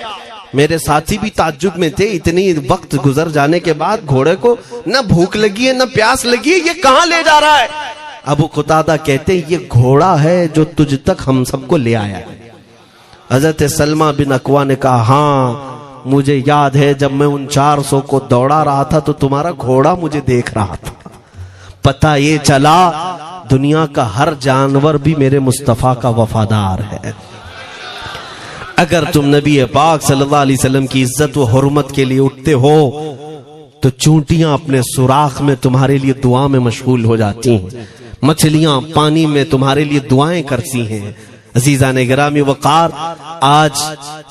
Speaker 1: میرے ساتھی بھی تعجب میں تھے, اتنی وقت گزر جانے کے بعد گھوڑے کو نہ بھوک لگی ہے نہ پیاس لگی ہے, یہ کہاں لے جا رہا ہے؟ ابو قتادہ کہتے یہ گھوڑا ہے جو تجھ تک ہم سب کو لے آیا ہے. حضرت سلمہ بن اکوا نے کہا ہاں مجھے یاد ہے, جب میں ان 400 کو دوڑا رہا تھا تو تمہارا گھوڑا مجھے دیکھ رہا تھا. پتہ یہ چلا دنیا کا ہر جانور بھی میرے مصطفیٰ کا وفادار ہے. اگر تم نبی پاک صلی اللہ علیہ وسلم کی عزت و حرمت کے لیے اٹھتے ہو تو چونٹیاں اپنے سوراخ میں تمہارے لیے دعا میں مشغول ہو جاتی ہیں, مچھلیاں پانی میں تمہارے لیے دعائیں کرتی ہیں. عزیزان گرامی وقار, آج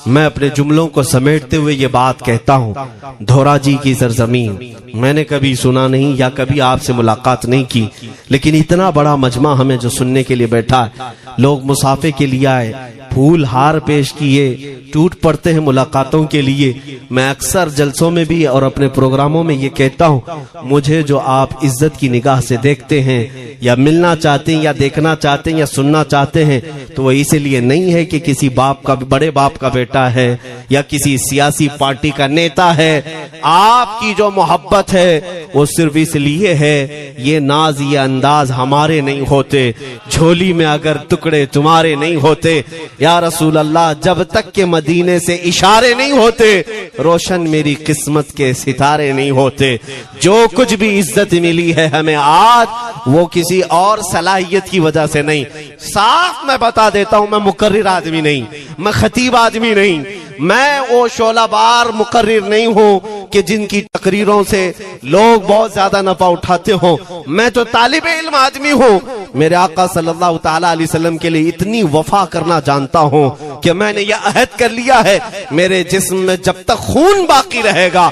Speaker 1: میں اپنے جملوں کو سمیٹتے ہوئے یہ بات کہتا ہوں, دھورا جی کی سرزمین میں نے کبھی سنا نہیں یا کبھی آپ سے ملاقات نہیں کی, لیکن اتنا بڑا مجمع ہمیں جو سننے کے لیے بیٹھا ہے, لوگ مصافحے کے لیے آئے, پھول ہار پیش کیے, ٹوٹ پڑتے ہیں ملاقاتوں کے لیے. میں اکثر جلسوں میں بھی اور اپنے پروگراموں میں یہ کہتا ہوں, مجھے جو آپ عزت کی نگاہ سے دیکھتے ہیں یا ملنا چاہتے ہیں یا دیکھنا چاہتے ہیں یا سننا چاہتے ہیں تو وہ اس لیے نہیں ہے کہ کسی باپ کا بڑے باپ کا بیٹا ہے یا کسی سیاسی پارٹی کا نیتا ہے. آپ کی جو محبت ہے وہ صرف اس لیے ہے, یہ ناز یہ انداز ہمارے نہیں ہوتے, جھولی میں اگر ٹکڑے تمہارے نہیں ہوتے. یا رسول اللہ, جب تک کہ مدینے سے اشارے نہیں ہوتے روشن میری قسمت کے ستارے نہیں ہوتے. جو کچھ بھی عزت ملی ہے ہمیں آج وہ کسی اور صلاحیت کی وجہ سے نہیں. صاف میں بتا دیتا ہوں, میں مقرر آدمی نہیں, میں خطیب آدمی نہیں, میں وہ شعلہ بار مقرر نہیں ہوں کہ جن کی تقریروں سے لوگ بہت زیادہ نفع اٹھاتے ہوں. میں تو طالب علم آدمی ہوں. میرے آقا صلی اللہ تعالیٰ علیہ وسلم کے لیے اتنی وفا کرنا جانتا ہوں کہ میں نے یہ عہد کر لیا ہے, میرے جسم میں جب تک خون باقی رہے گا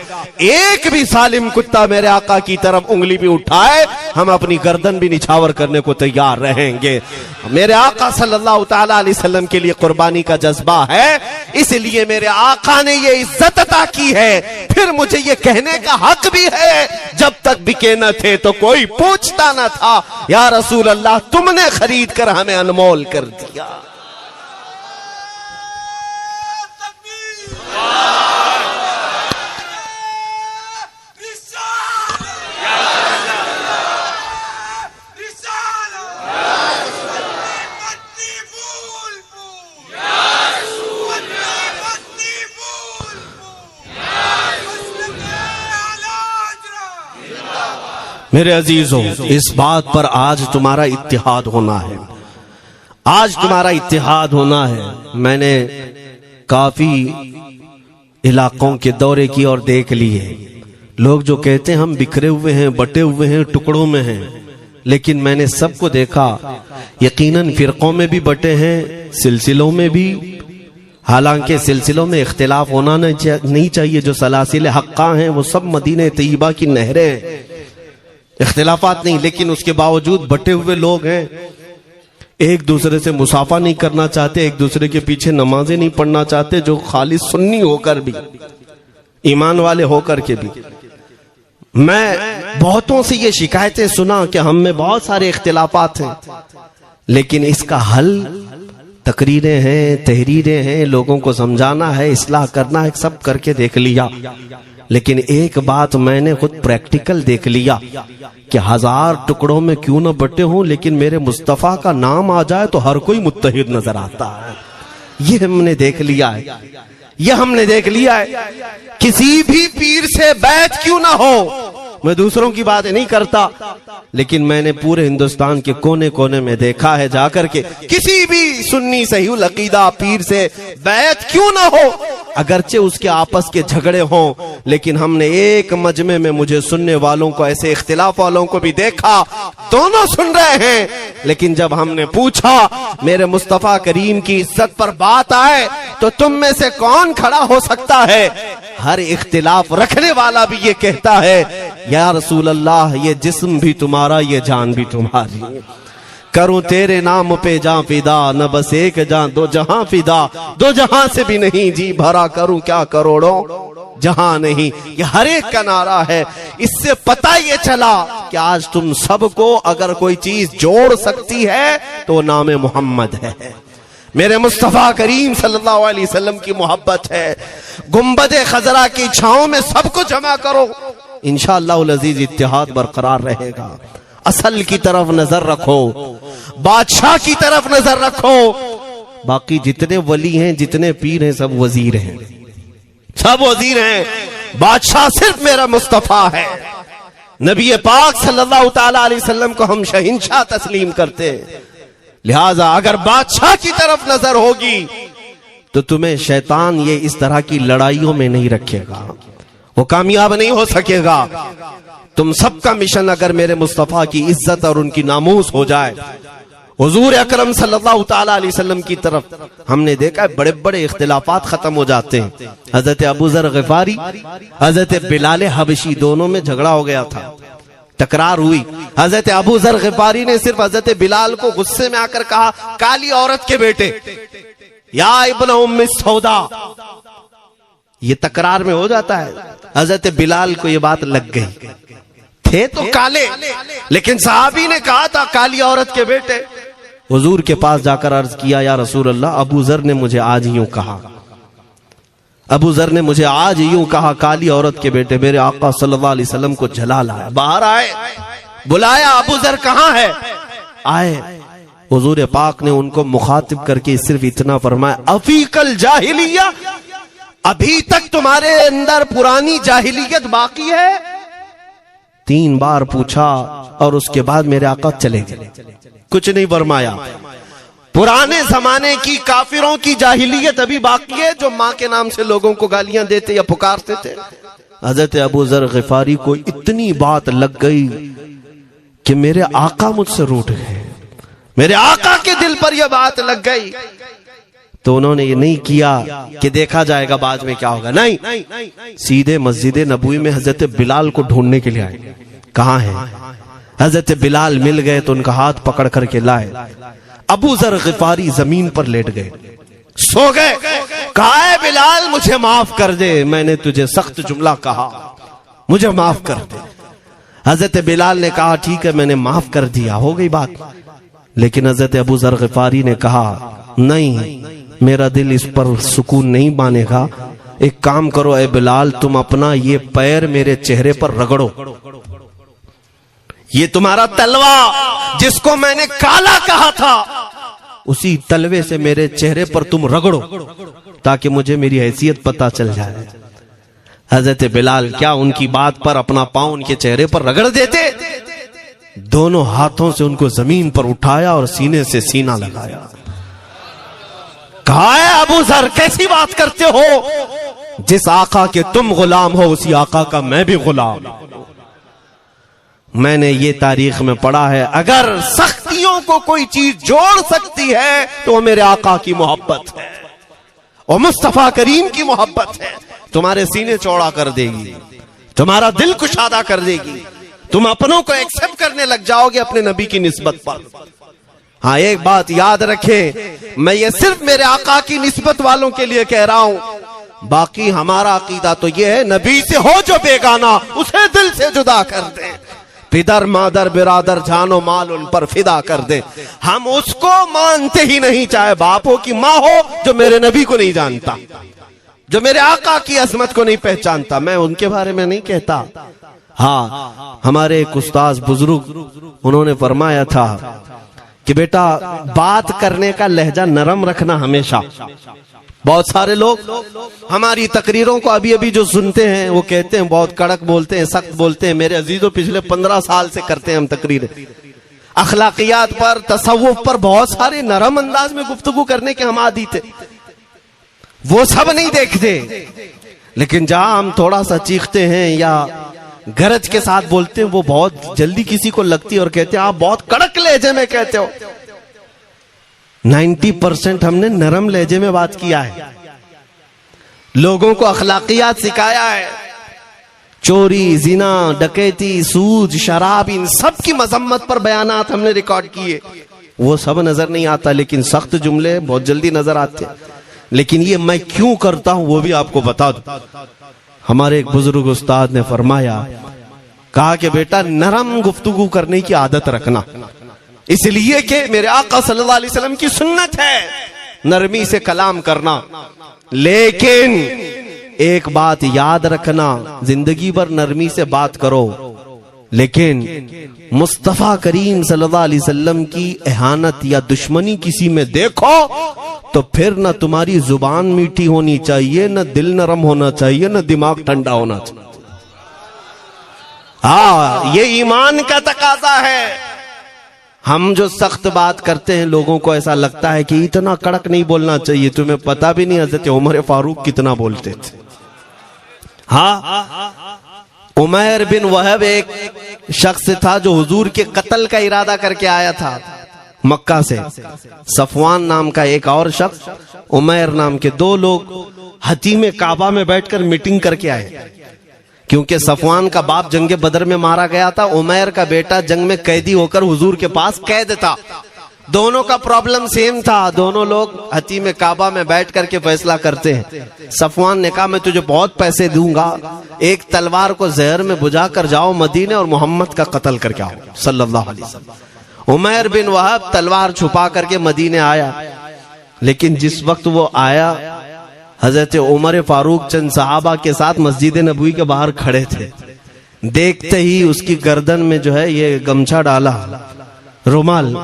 Speaker 1: ایک بھی ظالم کتا میرے آقا کی طرف انگلی بھی اٹھائے ہم اپنی گردن بھی نچھاور کرنے کو تیار رہیں گے. میرے آقا صلی اللہ تعالیٰ علیہ وسلم کے لیے قربانی کا جذبہ ہے, اس لیے میرے آقا نے یہ عزت عطا کی ہے. پھر مجھے یہ کہنے کا حق بھی ہے, جب تک بکے نہ تھے تو کوئی پوچھتا نہ تھا, یا رسول اللہ تم نے خرید کر ہمیں انمول کر دیا. میرے عزیزوں, اس بات پر آج تمہارا اتحاد ہونا ہے, آج تمہارا اتحاد ہونا ہے. میں نے کافی علاقوں کے دورے کی اور دیکھ لیے, لوگ جو کہتے ہیں ہم بکھرے ہوئے ہیں, بٹے ہوئے ہیں, ٹکڑوں میں ہیں, لیکن میں نے سب کو دیکھا یقیناً فرقوں میں بھی بٹے ہیں, سلسلوں میں بھی. حالانکہ سلسلوں میں اختلاف ہونا نہیں چاہیے, جو سلاسل حقہ ہیں وہ سب مدینہ طیبہ کی نہریں ہیں, اختلافات نہیں, لیکن اس کے باوجود بٹے ہوئے لوگ ہیں. ایک دوسرے سے مصافحہ نہیں کرنا چاہتے، ایک دوسرے کے پیچھے نمازیں نہیں پڑھنا چاہتے، جو خالص سنی ہو کر بھی، ایمان والے ہو کر کے بھی۔ میں بہتوں سے یہ شکایتیں سنا کہ ہم میں بہت سارے اختلافات ہیں، لیکن اس کا حل تقریریں ہیں، تحریریں ہیں، لوگوں کو سمجھانا ہے، اصلاح کرنا ہے، سب کر کے دیکھ لیا۔ لیکن ایک بات میں نے خود پریکٹیکل دیکھ لیا کہ 1000 ٹکڑوں میں کیوں نہ بٹے ہوں، لیکن میرے مصطفیٰ کا نام آ جائے تو ہر کوئی متحد نظر آتا ہے۔ یہ ہم نے دیکھ لیا ہے، یہ ہم نے دیکھ لیا ہے۔ کسی بھی پیر سے بیعت کیوں نہ ہو، میں دوسروں کی بات نہیں کرتا، لیکن میں نے پورے ہندوستان کے کونے کونے میں دیکھا ہے جا کر کے، کسی بھی سنی صحیح العقیدہ پیر سے بیعت کیوں نہ ہو، اگرچہ اس کے آپس کے جھگڑے ہوں، لیکن ہم نے ایک مجمع میں مجھے سننے والوں کو، ایسے اختلاف والوں کو بھی دیکھا، دونوں سن رہے ہیں، لیکن جب ہم نے پوچھا میرے مصطفیٰ کریم کی عزت پر بات آئے تو تم میں سے کون کھڑا ہو سکتا ہے؟ ہر اختلاف رکھنے والا بھی یہ کہتا ہے یا رسول اللہ، یہ جسم بھی تمہارا، یہ جان بھی تمہاری، کروں تیرے نام پہ جاں فدا، نہ بس ایک جاں دو جہاں فدا، دو جہاں سے بھی نہیں جی بھرا، کروں کیا کروڑوں جہاں نہیں۔ یہ ہر ایک کا نعرہ ہے۔ اس سے پتہ یہ چلا کہ آج تم سب کو اگر کوئی چیز جوڑ سکتی ہے تو نام محمد ہے، میرے مصطفیٰ کریم صلی اللہ علیہ وسلم کی محبت ہے۔ گنبد خضرا کی چھاؤں میں سب کو جمع کرو، انشاءاللہ العزیز اتحاد برقرار رہے گا۔ اصل کی طرف نظر رکھو، بادشاہ کی طرف نظر رکھو، باقی جتنے ولی ہیں، جتنے پیر ہیں، سب وزیر ہیں، سب وزیر ہیں، بادشاہ صرف میرا مصطفیٰ ہے۔ نبی پاک صلی اللہ تعالی علیہ وسلم کو ہم شہنشاہ تسلیم کرتے ہیں، لہٰذا اگر بادشاہ کی طرف نظر ہوگی تو تمہیں شیطان یہ اس طرح کی لڑائیوں میں نہیں رکھے گا، وہ کامیاب نہیں ہو سکے گا۔ تم سب کا مشن اگر میرے مصطفیٰ کی عزت اور ان کی ناموس ہو جائے، حضور اکرم صلی اللہ تعالی علیہ وسلم کی طرف، ہم نے دیکھا ہے بڑے بڑے اختلافات ختم ہو جاتے ہیں۔ حضرت ابو ذر غفاری، حضرت بلال حبشی، دونوں میں جھگڑا ہو گیا تھا، تکرار ہوئی۔ حضرت ابو ذر غفاری نے صرف حضرت بلال کو غصے میں آ کر کہا، کالی عورت کے بیٹے، یا ابن ام سودا، یہ تکرار میں ہو جاتا ہے۔ حضرت بلال کو یہ بات لگ گئی، تھے تو کالے، لیکن صحابی نے کہا تھا کالی عورت کے بیٹے۔ حضور کے پاس جا کر عرض کیا، یا رسول اللہ، ابو ذر نے مجھے آج یوں کہا، ابو ذر نے مجھے آج یوں کہا، کالی عورت کے بیٹے۔ میرے آقا صلی اللہ علیہ وسلم کو جھلا لایا، باہر آئے، بلایا، ابو ذر کہاں ہے؟ آئے، حضور پاک نے ان کو مخاطب کر کے صرف اتنا فرمایا، افیق الجاہلیہ، ابھی تک تمہارے اندر پرانی جاہلیت باقی ہے؟ 3 بار پوچھا اور اس کے بعد میرے آقا چلے گئے، کچھ نہیں فرمایا۔ پرانے زمانے کی کافروں کی جاہلیت ابھی باقی ہے، جو ماں کے نام سے لوگوں کو گالیاں دیتے یا پکارتے تھے۔ حضرت ابو ذر غفاری کو اتنی بات لگ گئی کہ میرے آقا مجھ سے روٹھ گئے، میرے آقا کے دل پر یہ بات لگ گئی، تو انہوں نے یہ نہیں کیا کہ دیکھا جائے گا بعد میں کیا ہوگا، نہیں، سیدھے مسجد نبوی میں حضرت بلال کو ڈھونڈنے کے لیے آئے، کہاں ہے؟ حضرت بلال مل گئے تو ان کا ہاتھ پکڑ کر کے لائے۔ ابو ذر غفاری زمین پر لیٹ گئے، سو گئے، کہا ہے بلال مجھے معاف کر دے، میں نے تجھے سخت جملہ کہا، مجھے معاف کر دے۔ حضرت بلال نے کہا ٹھیک ہے میں نے معاف کر دیا، ہو گئی بات۔ لیکن حضرت ابو ذر غفاری نے کہا نہیں، میرا دل اس پر سکون نہیں مانے گا، ایک کام کرو اے بلال، تم اپنا یہ پیر میرے چہرے پر رگڑو، یہ تمہارا تلوہ جس کو میں نے کالا کہا تھا، اسی تلوے سے میرے چہرے پر تم رگڑو تاکہ مجھے میری حیثیت پتہ چل جائے۔ حضرت بلال کیا ان کی بات پر اپنا پاؤں ان کے چہرے پر رگڑ دیتے؟ دونوں ہاتھوں سے ان کو زمین پر اٹھایا اور سینے سے سینہ لگایا، کہا ہے ابو ذر کیسی بات کرتے ہو، جس آقا کے تم غلام ہو اسی آقا کا میں بھی غلام ہوں۔ میں نے یہ تاریخ میں پڑھا ہے، اگر سختیوں کو کوئی چیز جوڑ سکتی ہے تو وہ میرے آقا کی محبت ہے اور مصطفیٰ کریم کی محبت ہے، تمہارے سینے چوڑا کر دے گی، تمہارا دل کشادہ کر دے گی، تم اپنوں کو ایکسپٹ کرنے لگ جاؤ گے اپنے نبی کی نسبت پر۔ ہاں ایک بات یاد رکھیں، میں یہ صرف میرے آقا کی نسبت والوں کے لیے کہہ رہا ہوں، باقی ہمارا عقیدہ تو یہ ہے نبی سے ہو جو بیگانہ اسے دل سے جدا کر دیں، پدر مادر برادر جان و مال ان پر فدا کر دیں، ہم اس کو مانتے ہی نہیں، چاہے باپ ہو کہ ماں ہو، جو میرے نبی کو نہیں جانتا، جو میرے آقا کی عظمت کو نہیں پہچانتا، میں ان کے بارے میں نہیں کہتا۔ ہاں ہمارے ایک استاذ بزرگ انہوں نے فرمایا تھا کہ بیٹا بات کرنے کا لہجہ نرم رکھنا ہمیشہ۔ بہت سارے لوگ ہماری تقریروں کو ابھی جو سنتے ہیں وہ کہتے ہیں بہت کڑک بولتے ہیں، سخت بولتے ہیں۔ میرے عزیزوں پچھلے 15 سال سے کرتے ہیں ہم تقریریں، اخلاقیات پر، تصوف پر بہت سارے نرم انداز میں گفتگو کرنے کے ہم عادی تھے، وہ سب نہیں دیکھتے، لیکن جہاں ہم تھوڑا سا چیختے ہیں یا گرج کے ساتھ بولتے ہیں وہ بہت جلدی کسی کو لگتی ہے اور کہتے ہیں آپ بہت کڑک لہجے میں کہتے ہو۔ 90% ہم نے نرم لہجے میں بات کیا ہے، لوگوں کو اخلاقیات سکھایا ہے، چوری، زنا، ڈکیتی، سود، شراب، ان سب کی مذمت پر بیانات ہم نے ریکارڈ کیے، وہ سب نظر نہیں آتا، لیکن سخت جملے بہت جلدی نظر آتے ہیں۔ لیکن یہ میں کیوں کرتا ہوں وہ بھی آپ کو بتا دوں۔ ہمارے ایک بزرگ استاد نے فرمایا، کہا کہ بیٹا نرم گفتگو کرنے کی عادت رکھنا، اس لیے کہ میرے آقا صلی اللہ علیہ وسلم کی سنت ہے نرمی سے کلام کرنا، لیکن ایک بات یاد رکھنا، زندگی بھر نرمی سے بات کرو، لیکن مصطفیٰ کریم صلی اللہ علیہ وسلم کی اہانت یا دشمنی کسی میں دیکھو تو پھر نہ تمہاری زبان میٹھی ہونی چاہیے، نہ دل نرم ہونا چاہیے، نہ دماغ ٹھنڈا ہونا چاہیے۔ ہاں یہ ایمان کا تقاضا ہے۔ ہم جو سخت بات کرتے ہیں لوگوں کو ایسا لگتا ہے کہ اتنا کڑک نہیں بولنا چاہیے، تمہیں پتا بھی نہیں حضرت عمر فاروق کتنا بولتے تھے۔ ہاں عمیر بن وہب ایک شخص تھا جو حضور کے قتل کا ارادہ کر کے آیا تھا مکہ سے۔ صفوان نام کا ایک اور شخص، عمیر نام کے، دو لوگ حتیم کعبہ میں بیٹھ کر میٹنگ کر کے آئے، کیونکہ صفوان کا باپ جنگ بدر میں مارا گیا تھا، عمیر کا بیٹا جنگ میں قیدی ہو کر حضور کے پاس قید تھا، دونوں کا پرابلم سیم تھا، دونوں لوگ حتیم کعبہ میں بیٹھ کر کے فیصلہ کرتے ہیں۔ صفوان نے کہا میں تجھے بہت پیسے دوں گا، ایک تلوار کو زہر میں بجھا کر جاؤ مدینے اور محمد کا قتل کر کے آؤ صلی اللہ علیہ وسلم۔ عمیر بن وہب تلوار چھپا کر کے مدینے آیا، لیکن جس وقت وہ آیا حضرت عمر فاروق چند صحابہ کے ساتھ مسجد نبوی کے باہر کھڑے تھے، دیکھتے ہی اس کی گردن میں جو ہے یہ گمچھا ڈالا، رومال،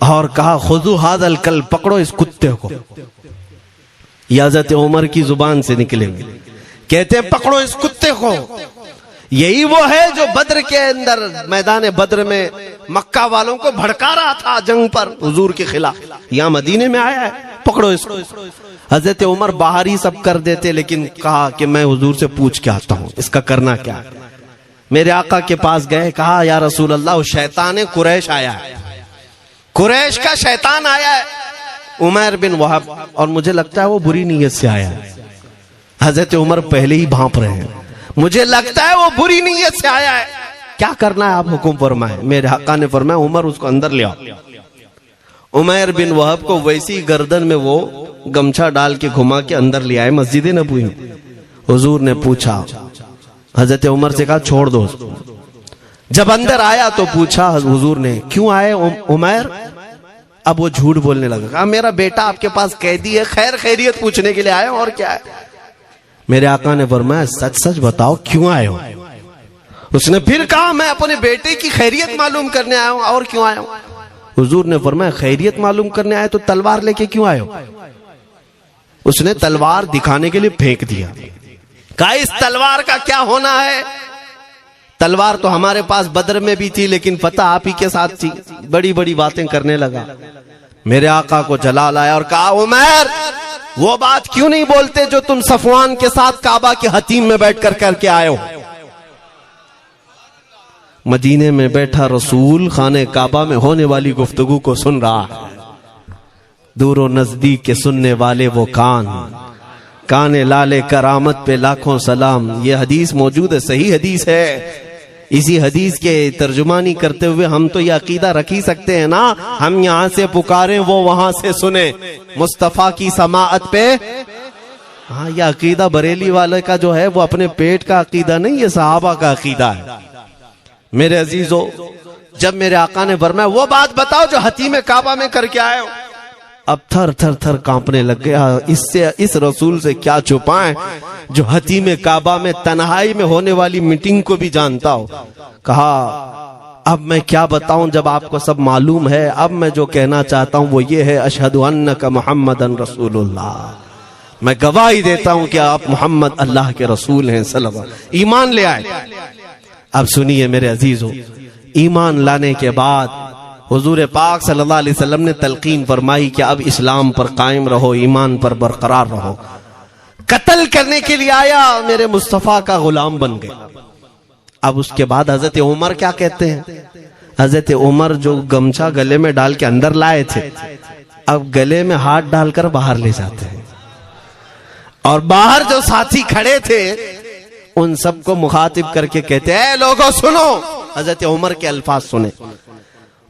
Speaker 1: اور کہا خذو ھذا الکلب، پکڑو اس کتے کو۔ یہ حضرت عمر کی زبان سے نکلے ہوئے، کہتے ہیں پکڑو اس کتے کو۔ یہی وہ ہے جو بدر کے اندر میدان بدر میں مکہ والوں کو بھڑکا رہا تھا جنگ پر حضور کے خلاف، یہاں مدینے میں آیا ہے، پکڑو اس کو۔ حضرت عمر باہر ہی سب کر دیتے، لیکن کہا کہ میں حضور سے پوچھ کے آتا ہوں اس کا کرنا کیا ہے۔ میرے آقا کے پاس گئے، کہا یا رسول اللہ شیطان قریش آیا ہے، قریش کا شیطان آیا ہے عمیر بن وہب، اور مجھے لگتا ہے وہ بری نیت سے آیا ہے۔ حضرت عمر پہلے ہی بھانپ رہے ہیں، مجھے لگتا ہے وہ بری نیت سے آیا ہے، کیا کرنا ہے آپ حکم فرمائیں۔ میرے آقا نے فرمایا عمر اس کو اندر لے آؤ۔ عمیر بن وہب کو ویسی گردن میں وہ گمچھا ڈال کے گھما کے اندر لے آئے مسجد نبوی میں۔ حضور نے پوچھا، حضرت عمر سے کہا چھوڑ دو اس کو۔ جب اندر آیا تو پوچھا حضور نے کیوں آئے عمیر؟ اب وہ جھوٹ بولنے لگا، کہا میرا بیٹا آپ کے پاس قیدی ہے، خیر خیریت پوچھنے کے لیے آیا ہوں، اور کیا ہے۔ میرے آقا نے فرمایا سچ سچ بتاؤ کیوں آئے ہو؟ اس نے پھر کہا میں اپنے بیٹے کی خیریت معلوم کرنے آیا ہوں، اور کیوں آیا ہوں؟ حضور نے فرمایا خیریت معلوم کرنے آئے تو تلوار لے کے کیوں آئے ہو؟ اس نے تلوار دکھانے کے لیے پھینک دیا، کہا اس تلوار کا کیا ہونا ہے؟ تلوار تو ہمارے پاس بدر میں بھی تھی، لیکن فتح آپ ہی کے ساتھ تھی۔ بڑی بڑی باتیں کرنے لگا۔ میرے آقا کو جلال آیا اور کہا عمیر وہ بات کیوں نہیں بولتے جو تم صفوان کے ساتھ کعبہ کے حتیم میں بیٹھ کر کے آئے ہو؟ مدینے میں بیٹھا رسول خانہ کعبہ میں ہونے والی گفتگو کو سن رہا ہے، دور و نزدیک کے سننے والے وہ کان لالے کرامت پہ لاکھوں سلام۔ یہ حدیث موجود ہے، صحیح حدیث ہے اسی حدیث کے ترجمانی کرتے ہوئے ہم تو یہ عقیدہ رکھ ہی سکتے ہیں نا، ہم یہاں سے پکاریں وہ وہاں سے سنیں، مصطفیٰ کی سماعت پہ۔ ہاں یہ عقیدہ بریلی والے کا جو ہے وہ اپنے پیٹ کا عقیدہ نہیں، یہ صحابہ کا عقیدہ ہے۔ میرے عزیزو، جب میرے آقا نے فرمایا وہ بات بتاؤ جو حتیم کعبہ میں کر کے آئے ہو، اب تھر تھر تھر کانپنے لگ گیا، اس رسول سے کیا چھپائیں جو حتیم کعبہ میں تنہائی میں ہونے والی میٹنگ کو بھی جانتا ہو۔ کہا اب میں کیا بتاؤں جب آپ کو سب معلوم ہے، اب میں جو کہنا چاہتا ہوں وہ یہ ہے، اشہد انک محمدن رسول اللہ، میں گواہی دیتا ہوں کہ آپ محمد اللہ کے رسول ہیں صلی اللہ علیہ وسلم۔ ایمان لے آئے۔ اب سنیے میرے عزیزو، ایمان لانے کے بعد حضور پاک صلی اللہ علیہ وسلم نے تلقین فرمائی کہ اب اسلام پر قائم رہو، ایمان پر برقرار رہو۔ قتل کرنے کے لیے آیا، میرے مصطفیٰ کا غلام بن گئے۔ اب اس کے بعد حضرت عمر کیا کہتے ہیں؟ حضرت عمر جو گمچھا گلے میں ڈال کے اندر لائے تھے، اب گلے میں ہاتھ ڈال کر باہر لے جاتے ہیں، اور باہر جو ساتھی کھڑے تھے ان سب کو مخاطب کر کے کہتے ہیں اے لوگوں سنو، حضرت عمر کے الفاظ سنیں،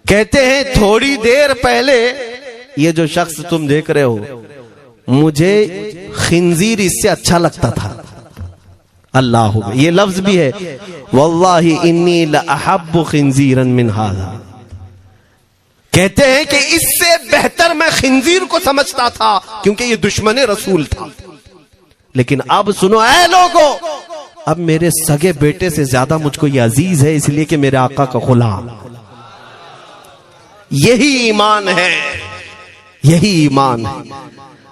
Speaker 1: کہتے ہیں تھوڑی دیر پہلے یہ جو شخص تم دیکھ رہے ہو مجھے خنزیر اس سے اچھا لگتا تھا۔ اللہ یہ لفظ بھی ہے، واللہ انی لأحب خنزیرا من ھذا، کہتے ہیں کہ اس سے بہتر میں خنزیر کو سمجھتا تھا کیونکہ یہ دشمن رسول تھا۔ لیکن اب سنو اے لوگو، اب میرے سگے بیٹے سے زیادہ مجھ کو یہ عزیز ہے، اس لیے کہ میرے آقا کا غلام۔ یہی ایمان ہے، یہی ایمان ہے۔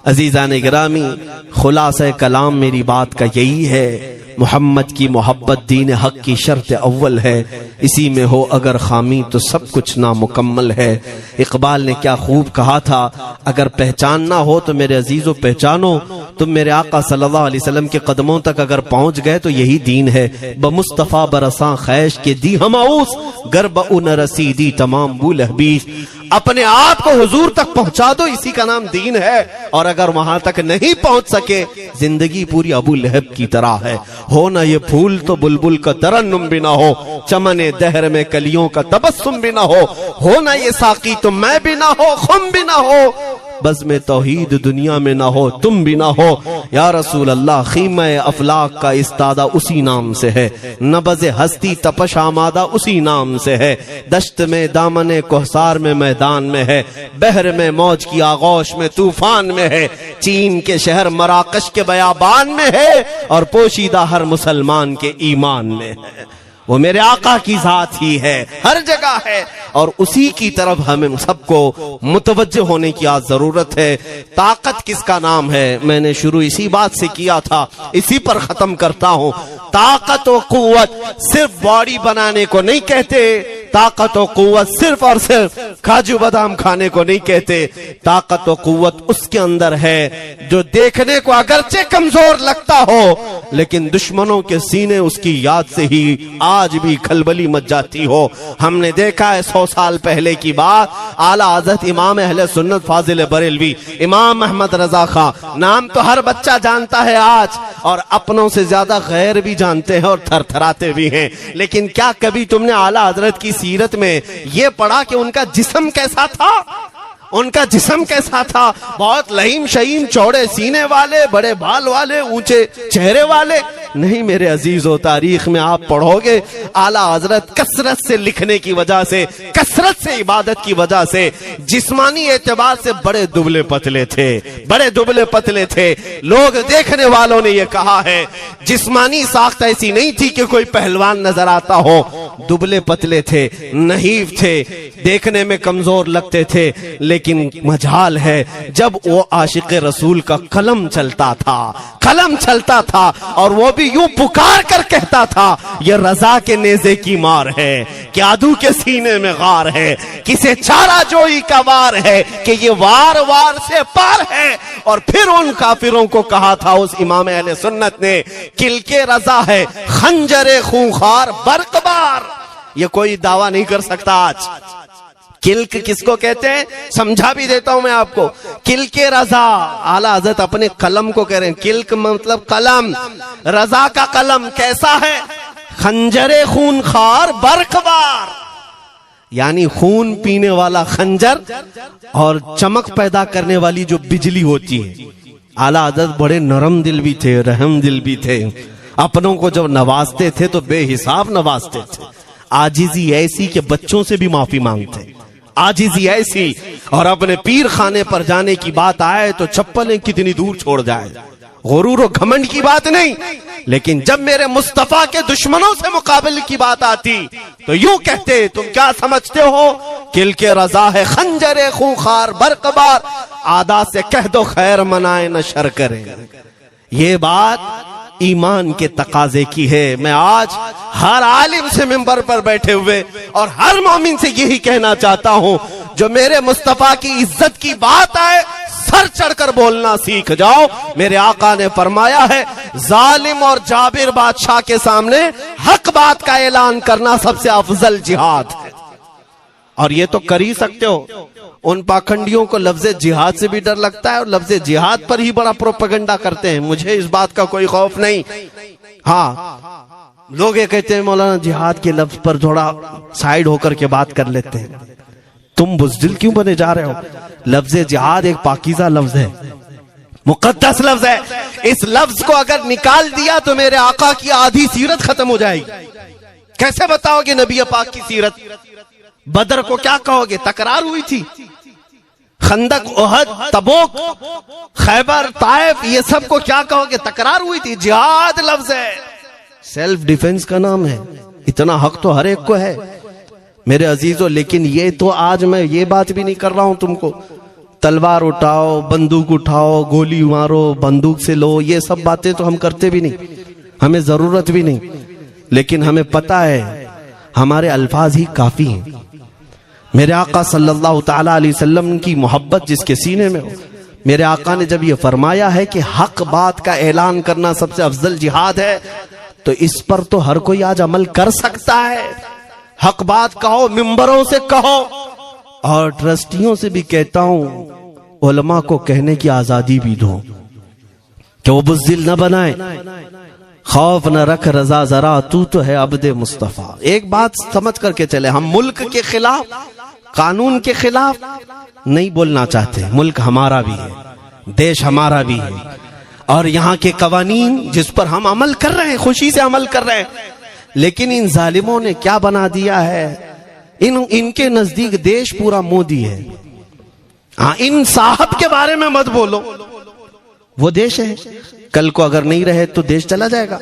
Speaker 1: عزیزان گرامی، خلاصہ کلام میری بات کا یہی ہے، محمد کی محبت دین حق کی شرط اول ہے، اسی میں ہو اگر خامی تو سب کچھ نامکمل ہے۔ اقبال نے کیا خوب کہا تھا، اگر پہچاننا ہو تو میرے عزیزو پہچانو، تم میرے آقا صلی اللہ علیہ وسلم کے قدموں تک اگر پہنچ گئے تو یہی دین ہے۔ بمصطفیٰ برساں خیش کے دی ہماؤس، گرب اُن رسیدی تمام بول حبیش، اپنے آپ کو حضور تک پہنچا دو، اسی کا نام دین ہے۔ اور اگر وہاں تک نہیں پہنچ سکے، زندگی پوری ابو لہب کی طرح ہے، ہو نہ یہ پھول تو بلبل کا ترنم بھی نہ ہو، چمن دہر میں کلیوں کا تبسم بھی نہ ہو نہ یہ ساقی تو میں بھی نہ ہو، خم بھی نہ ہو، بس میں توحید دنیا میں نہ ہو، تم بھی نہ ہو۔ یا رسول اللہ، خیمہ افلاق کا استادہ اسی نام سے ہے، نبض ہستی تپش آمادہ اسی نام سے ہے، دشت میں دامن کوہسار میں میدان میں ہے، بحر میں موج کی آغوش میں طوفان میں ہے، چین کے شہر مراکش کے بیابان میں ہے، اور پوشیدہ ہر مسلمان کے ایمان میں ہے۔ وہ میرے آقا کی ذات ہی ہے، ہر جگہ ہے، اور اسی کی طرف ہمیں سب کو متوجہ ہونے کی آج ضرورت ہے۔ طاقت کس کا نام ہے؟ میں نے شروع اسی بات سے کیا تھا، اسی پر ختم کرتا ہوں۔ طاقت و قوت صرف باڈی بنانے کو نہیں کہتے، طاقت و قوت صرف اور صرف کاجو بادام کھانے کو نہیں کہتے، طاقت و قوت اس کے اندر ہے جو دیکھنے کو اگرچہ کمزور لگتا ہو لیکن دشمنوں کے سینے اس کی یاد سے ہی آج بھی کھلبلی مچ جاتی ہو۔ ہم نے دیکھا ہے 100 سال پہلے کی بات، اعلیٰ حضرت امام اہل سنت فاضل بریلوی امام محمد رضا خان، نام تو ہر بچہ جانتا ہے آج، اور اپنوں سے زیادہ غیر بھی جانتے ہیں اور تھر تھراتے بھی ہیں، لیکن کیا کبھی تم نے اعلیٰ حضرت کی سیرت میں یہ پڑھا کہ ان کا جسم کیسا تھا؟ ان کا جسم کیسا تھا؟ بہت لہیم شہیم، چوڑے سینے والے، بڑے بال والے، اونچے چہرے والے؟ نہیں میرے عزیزو، تاریخ میں آپ پڑھو گے اعلیٰ حضرت کثرت سے لکھنے کی وجہ سے، کثرت سے عبادت کی وجہ سے جسمانی اعتبار سے بڑے دبلے پتلے تھے، بڑے دبلے پتلے تھے۔ لوگ دیکھنے والوں نے یہ کہا ہے جسمانی ساخت ایسی نہیں تھی کہ کوئی پہلوان نظر آتا ہو، دبلے پتلے تھے، نحیف تھے، دیکھنے میں کمزور لگتے تھے، لیکن مجال ہے جب وہ عاشق رسول کا قلم چلتا تھا اور وہ بھی یوں پکار کر کہتا تھا یہ رضا کے نیزے کی مار ہے کہ عدو کے سینے میں غار ہے، کسے چارہ جوئی کا وار ہے کہ یہ وار وار سے پار ہے۔ اور پھر ان کافروں کو کہا تھا اس امام اہل سنت نے، کل کے رضا ہے خنجر خونخوار برق بار۔ یہ کوئی دعویٰ نہیں کر سکتا آج۔ کلک کس کو کہتے ہیں سمجھا بھی دیتا ہوں میں آپ کو، کلک رضا، اعلیٰ حضرت اپنے قلم کو کہہ رہے ہیں، کلک مطلب قلم، رضا کا قلم کیسا ہے؟ خنجر خون خار برقبار، یعنی خون پینے والا خنجر اور چمک پیدا کرنے والی جو بجلی ہوتی ہے۔ اعلیٰ حضرت بڑے نرم دل بھی تھے، رحم دل بھی تھے، اپنوں کو جب نوازتے تھے تو بے حساب نوازتے تھے، عاجزی ایسی کہ بچوں سے بھی معافی مانگتے، عاجزی ایسی، اور اپنے پیر خانے پر جانے کی بات آئے تو چپلیں کتنی دور چھوڑ جائے، غرور و گھمنڈ کی بات نہیں، لیکن جب میرے مصطفیٰ کے دشمنوں سے مقابل کی بات آتی تو یوں کہتے، تم کیا سمجھتے ہو کل کے رضا ہے خنجر خونخوار برقبار، عادات سے کہہ دو خیر منائے نہ شر کرے۔ یہ بات ایمان کے تقاضے کی ہے۔ میں آج ہر عالم سے منبر پر بیٹھے ہوئے اور ہر مومن سے یہی کہنا چاہتا ہوں، جو میرے مصطفیٰ کی عزت کی بات آئے سر چڑھ کر بولنا سیکھ جاؤ۔ میرے آقا نے فرمایا ہے، ظالم اور جابر بادشاہ کے سامنے حق بات کا اعلان کرنا سب سے افضل جہاد ہے، اور یہ تو کر ہی سکتے ہو۔ ان پاکھنڈیوں کو لفظ جہاد سے بھی ڈر لگتا ہے اور لفظ جہاد پر ہی بڑا پروپیگنڈا کرتے ہیں، مجھے اس بات کا کوئی خوف نہیں۔ ہاں، لوگ یہ کہتے ہیں مولانا جہاد کے لفظ پر تھوڑا سائیڈ ہو کر کے بات کر لیتے ہیں، تم بزدل کیوں بنے جا رہے ہو؟ لفظ جہاد ایک پاکیزہ لفظ ہے، مقدس لفظ ہے، اس لفظ کو اگر نکال دیا تو میرے آقا کی آدھی سیرت ختم ہو جائے گی۔ کیسے بتاؤ گے نبی پاک کی سیرت؟ بدر کو کیا کہو گے؟ تکرار ہوئی تھی، خندق، احد، تبوک، خیبر، طائف، یہ سب کو کیا کہو گے؟ تکرار ہوئی تھی۔ جہاد لفظ ہے، سیلف ڈیفنس کا نام ہے، اتنا حق تو ہر ایک کو ہے میرے عزیزو۔ لیکن یہ تو آج میں یہ بات بھی نہیں کر رہا ہوں تم کو تلوار اٹھاؤ، بندوق اٹھاؤ، گولی مارو، بندوق سے لو، یہ سب باتیں تو ہم کرتے بھی نہیں، ہمیں ضرورت بھی نہیں، لیکن ہمیں پتا ہے ہمارے الفاظ ہی کافی ہیں۔ میرے آقا صلی اللہ تعالی علیہ وسلم کی محبت جس کے سینے میں ہو، میرے آقا نے جب یہ فرمایا ہے کہ حق بات کا اعلان کرنا سب سے افضل جہاد ہے، تو اس پر تو ہر کوئی آج عمل کر سکتا ہے۔ حق بات کہو، ممبروں سے کہو، اور ٹرسٹیوں سے بھی کہتا ہوں علماء کو کہنے کی آزادی بھی دو کہ وہ بزدل نہ بنائے، خوف نہ رکھ رضا ذرا، تو ہے عبد مصطفیٰ۔ ایک بات سمجھ کر کے چلے، ہم ملک کے خلاف، قانون کے خلاف نہیں بولنا چاہتے، ملک ہمارا بھی ہے، دیش ہمارا بھی ہے، اور یہاں کے قوانین جس پر ہم عمل کر رہے ہیں، خوشی سے عمل کر رہے ہیں، لیکن ان ظالموں نے کیا بنا دیا ہے، ان کے نزدیک دیش پورا مودی ہے۔ ہاں، ان صاحب کے بارے میں مت بولو، وہ دیش ہے، کل کو اگر نہیں رہے تو دیش چلا جائے گا۔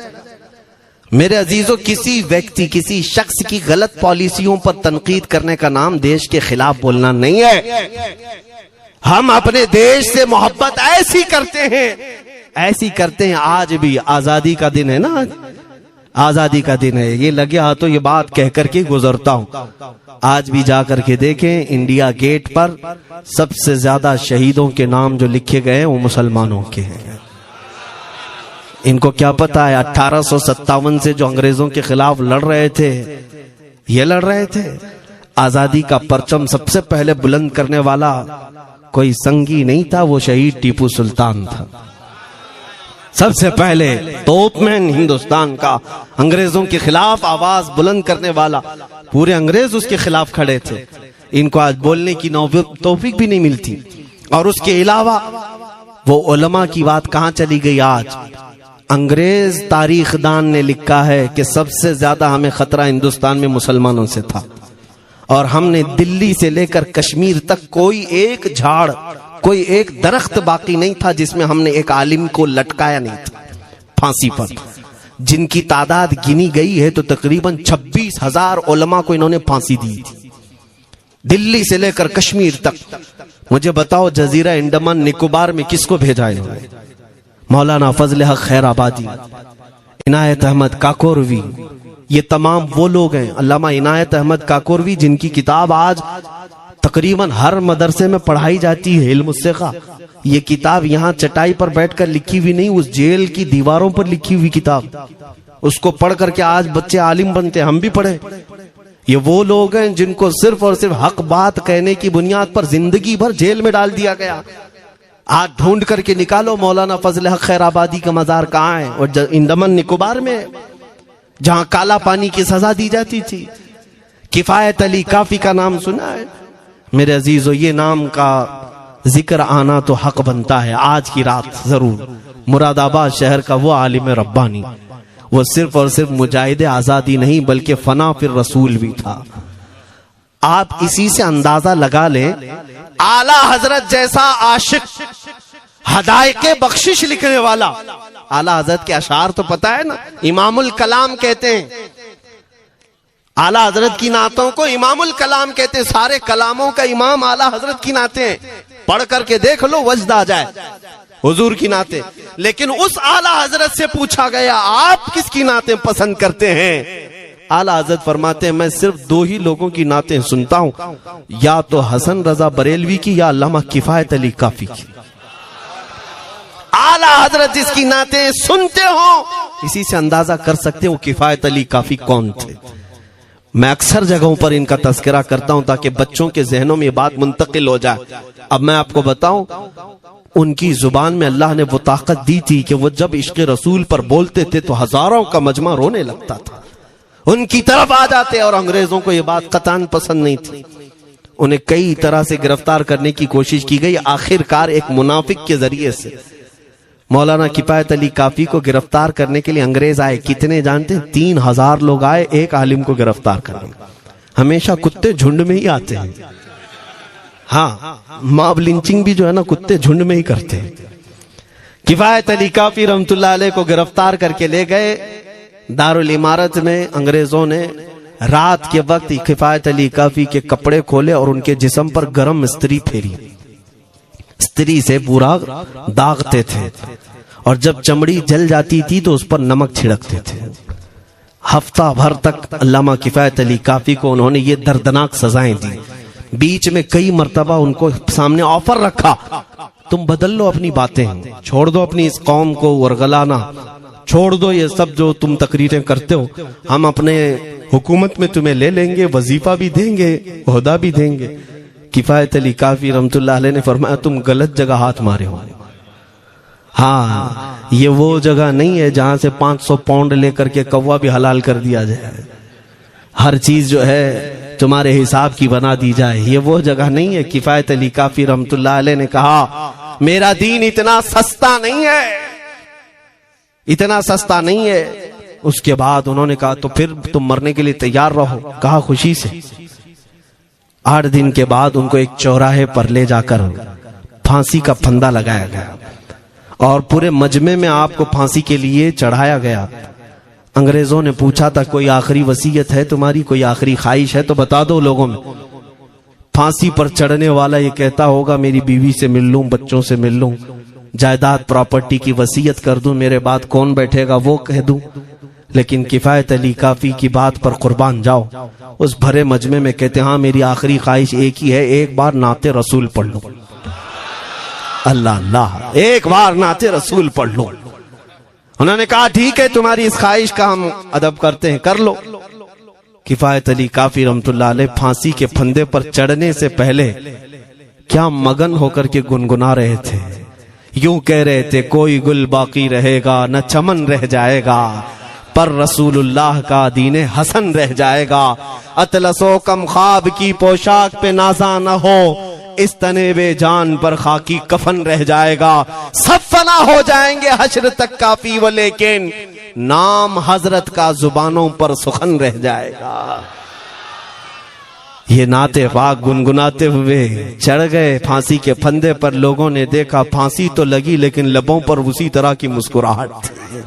Speaker 1: میرے عزیزو، کسی ویکتی، کسی شخص کی غلط پالیسیوں پر تنقید کرنے کا نام دیش کے خلاف بولنا نہیں ہے۔ ہم اپنے دیش سے محبت ایسی کرتے ہیں، آج بھی آزادی کا دن ہے نا، آزادی کا دن ہے، یہ لگے ہاتھوں یہ بات کہہ کر کے گزرتا ہوں، آج بھی جا کر کے دیکھیں انڈیا گیٹ پر سب سے زیادہ شہیدوں کے نام جو لکھے گئے ہیں وہ مسلمانوں کے ہیں۔ ان کو کیا پتا ہے 1857 سے جو انگریزوں کے خلاف لڑ رہے تھے، یہ لڑ رہے تھے، آزادی کا پرچم سب سے پہلے بلند کرنے والا کوئی سنگی نہیں تھا، وہ شہید ٹیپو سلطان تھا، سب سے پہلے توپ مین ہندوستان کا، انگریزوں کے خلاف آواز بلند کرنے والا، پورے انگریز اس کے خلاف کھڑے تھے۔ ان کو آج بولنے کی توفیق بھی نہیں ملتی، اور اس کے علاوہ وہ علماء کی بات کہاں چلی گئی آج؟ انگریز تاریخ دان نے لکھا ہے کہ سب سے زیادہ ہمیں خطرہ ہندوستان میں مسلمانوں سے تھا، اور ہم نے دلی سے لے کر کشمیر تک کوئی ایک جھاڑ، کوئی ایک درخت باقی نہیں تھا جس میں ہم نے ایک عالم کو لٹکایا نہیں تھا پھانسی پر، جن کی تعداد گنی گئی ہے تو تقریباً 26,000 علماء کو انہوں نے پھانسی دی تھی، دلی سے لے کر کشمیر تک۔ مجھے بتاؤ جزیرہ انڈمان نکوبار میں کس کو بھیجا انہوں نے؟ مولانا فضل حق خیر آبادی، عنایت احمد کاکوروی، یہ تمام وہ لوگ ہیں، علامہ عنایت احمد کاکوروی جن کی کتاب آج تقریباً ہر مدرسے میں پڑھائی جاتی ہے، علم الثقہ۔ یہ کتاب یہاں چٹائی پر بیٹھ کر لکھی ہوئی نہیں، اس جیل کی دیواروں پر لکھی ہوئی کتاب، اس کو پڑھ کر کے آج بچے عالم بنتے، ہم بھی پڑھے۔ یہ وہ لوگ ہیں جن کو صرف اور صرف حق بات کہنے کی بنیاد پر زندگی بھر جیل میں ڈال دیا گیا۔ آج ڈھونڈ کر کے نکالو مولانا فضل حق خیر آبادی کا مزار کہاں ہے، اور انڈمان نکوبار میں۔ جہاں کالا پانی کی سزا دی جاتی تھی. کفایت علی کافی کا نام سنا ہے میرے عزیزو؟ یہ نام کا ذکر آنا تو حق بنتا ہے آج کی رات ضرور. مراد آباد شہر کا وہ عالم ربانی، وہ صرف اور صرف مجاہد آزادی نہیں بلکہ فنا فی الرسول بھی تھا. آپ اسی سے اندازہ لگا لیں اعلیٰ حضرت جیسا عاشق، ہدایق بخشش لکھنے والا. اعلیٰ حضرت کے اشعار تو پتہ ہے نا، امام الکلام کہتے ہیں. اعلیٰ حضرت کی نعتوں کو امام الکلام کہتے ہیں. سارے کلاموں کا امام اعلیٰ حضرت کی نعتیں، پڑھ کر کے دیکھ لو وجد آ جائے حضور کی نعتیں. لیکن اس اعلیٰ حضرت سے پوچھا گیا آپ کس کی نعتیں پسند کرتے ہیں؟ اعلیٰ حضرت فرماتے ہیں میں صرف دو ہی لوگوں کی نعتیں سنتا ہوں، یا تو حسن رضا بریلوی کی یا علامہ کفایت علی کافی کی. اعلیٰ حضرت جس کی نعتیں سنتے ہوں اسی سے اندازہ کر سکتے ہیں وہ کفایت علی کافی کون تھے. میں اکثر جگہوں پر ان کا تذکرہ کرتا ہوں تاکہ بچوں کے ذہنوں میں یہ بات منتقل ہو جائے. اب میں آپ کو بتاؤں ان کی زبان میں اللہ نے وہ طاقت دی تھی کہ وہ جب عشق رسول پر بولتے تھے تو ہزاروں کا مجمع رونے لگتا تھا، ان کی طرف آ جاتے. اور انگریزوں کو یہ بات قطعاً پسند نہیں تھی. انہیں کئی طرح سے گرفتار کرنے کی کوشش کی گئی. آخر کار ایک منافق کے ذریعے سے مولانا کفایت علی کافی کو گرفتار کرنے کے لیے انگریز آئے. کتنے جانتے ہیں؟ 3000 لوگ آئے ایک عالم کو گرفتار کرنے. ہمیشہ کتے جھنڈ میں ہی آتے ہیں. ہاں ماب لنچنگ بھی جو ہے نا کتے جھنڈ میں ہی کرتے ہیں. کفایت علی کافی رحمت اللہ علیہ کو گرفتار کر کے لے گئے دارالامارت میں. انگریزوں نے رات کے وقت کفایت علی کافی کے کپڑے کھولے اور ان کے جسم پر گرم استری پھیری. استری سے پورا داغتے تھے اور جب چمڑی جل جاتی تھی تو اس پر نمک چھڑکتے تھے. ہفتہ بھر تک علامہ کفایت علی کافی کو انہوں نے یہ دردناک سزائیں دی. بیچ میں کئی مرتبہ ان کو سامنے آفر رکھا تم بدل لو اپنی باتیں، چھوڑ دو اپنی اس قوم کو ورغلانا، چھوڑ دو یہ سب جو تم تقریریں کرتے ہو، ہم اپنے حکومت میں تمہیں لے لیں گے، وظیفہ بھی دیں گے، عہدہ بھی دیں گے. کفایت علی کافی رحمت اللہ علیہ نے فرمایا تم غلط جگہ ہاتھ مارے ہو. ہاں یہ وہ جگہ نہیں ہے جہاں سے 500 پاؤنڈ لے کر کے کوا بھی حلال کر دیا جائے، ہر چیز جو ہے تمہارے حساب کی بنا دی جائے. یہ وہ جگہ نہیں ہے. کفایت علی کافی رحمت اللہ علیہ نے کہا میرا دین اتنا سستا نہیں ہے، اتنا سستا نہیں ہے. اس کے بعد انہوں نے کہا تو پھر تم مرنے کے لیے تیار رہو. کہا خوشی سے. 8 دن کے بعد ان کو ایک چوراہے پر لے جا کر پھانسی کا پھندا لگایا گیا اور پورے مجمع میں آپ کو پھانسی کے لیے چڑھایا گیا. انگریزوں نے پوچھا تھا کوئی آخری وصیت ہے تمہاری، کوئی آخری خواہش ہے تو بتا دو لوگوں میں. پھانسی پر چڑھنے والا یہ کہتا ہوگا میری بیوی سے مل لوں، بچوں سے مل لوں، جائیداد پراپرٹی کی وصیت کر دوں، میرے بعد کون بیٹھے گا وہ کہہ دوں. لیکن کفایت علی کافی کی بات پر قربان جاؤ. اس بھرے مجمع میں کہتے ہاں میری آخری خواہش ایک ہی ہے، ایک بار نعت رسول پڑھ لو. اللہ اللہ، ایک بار نعت رسول پڑھ لو. انہوں نے کہا ٹھیک ہے تمہاری اس خواہش کا ہم ادب کرتے ہیں، کر لو. کفایت علی کافی رحمت اللہ علیہ پھانسی کے پھندے پر چڑھنے سے پہلے کیا مگن ہو کر کے گنگنا رہے تھے. یوں کہہ رہے تھے کوئی گل باقی رہے گا نہ چمن رہ جائے گا، پر رسول اللہ کا دین حسن رہ جائے گا. اطلس و کم خواب کی پوشاک پہ نازا نہ ہو، اس تنے بے جان پر خاکی کفن رہ جائے گا. سب فنا ہو جائیں گے حشر تک کافی و لیکن نام حضرت کا زبانوں پر سخن رہ جائے گا. یہ نعت پاک گنگناتے ہوئے چڑھ گئے پھانسی کے پھندے پر. لوگوں نے دیکھا پھانسی تو لگی لیکن لبوں پر اسی طرح کی مسکراہٹ تھی.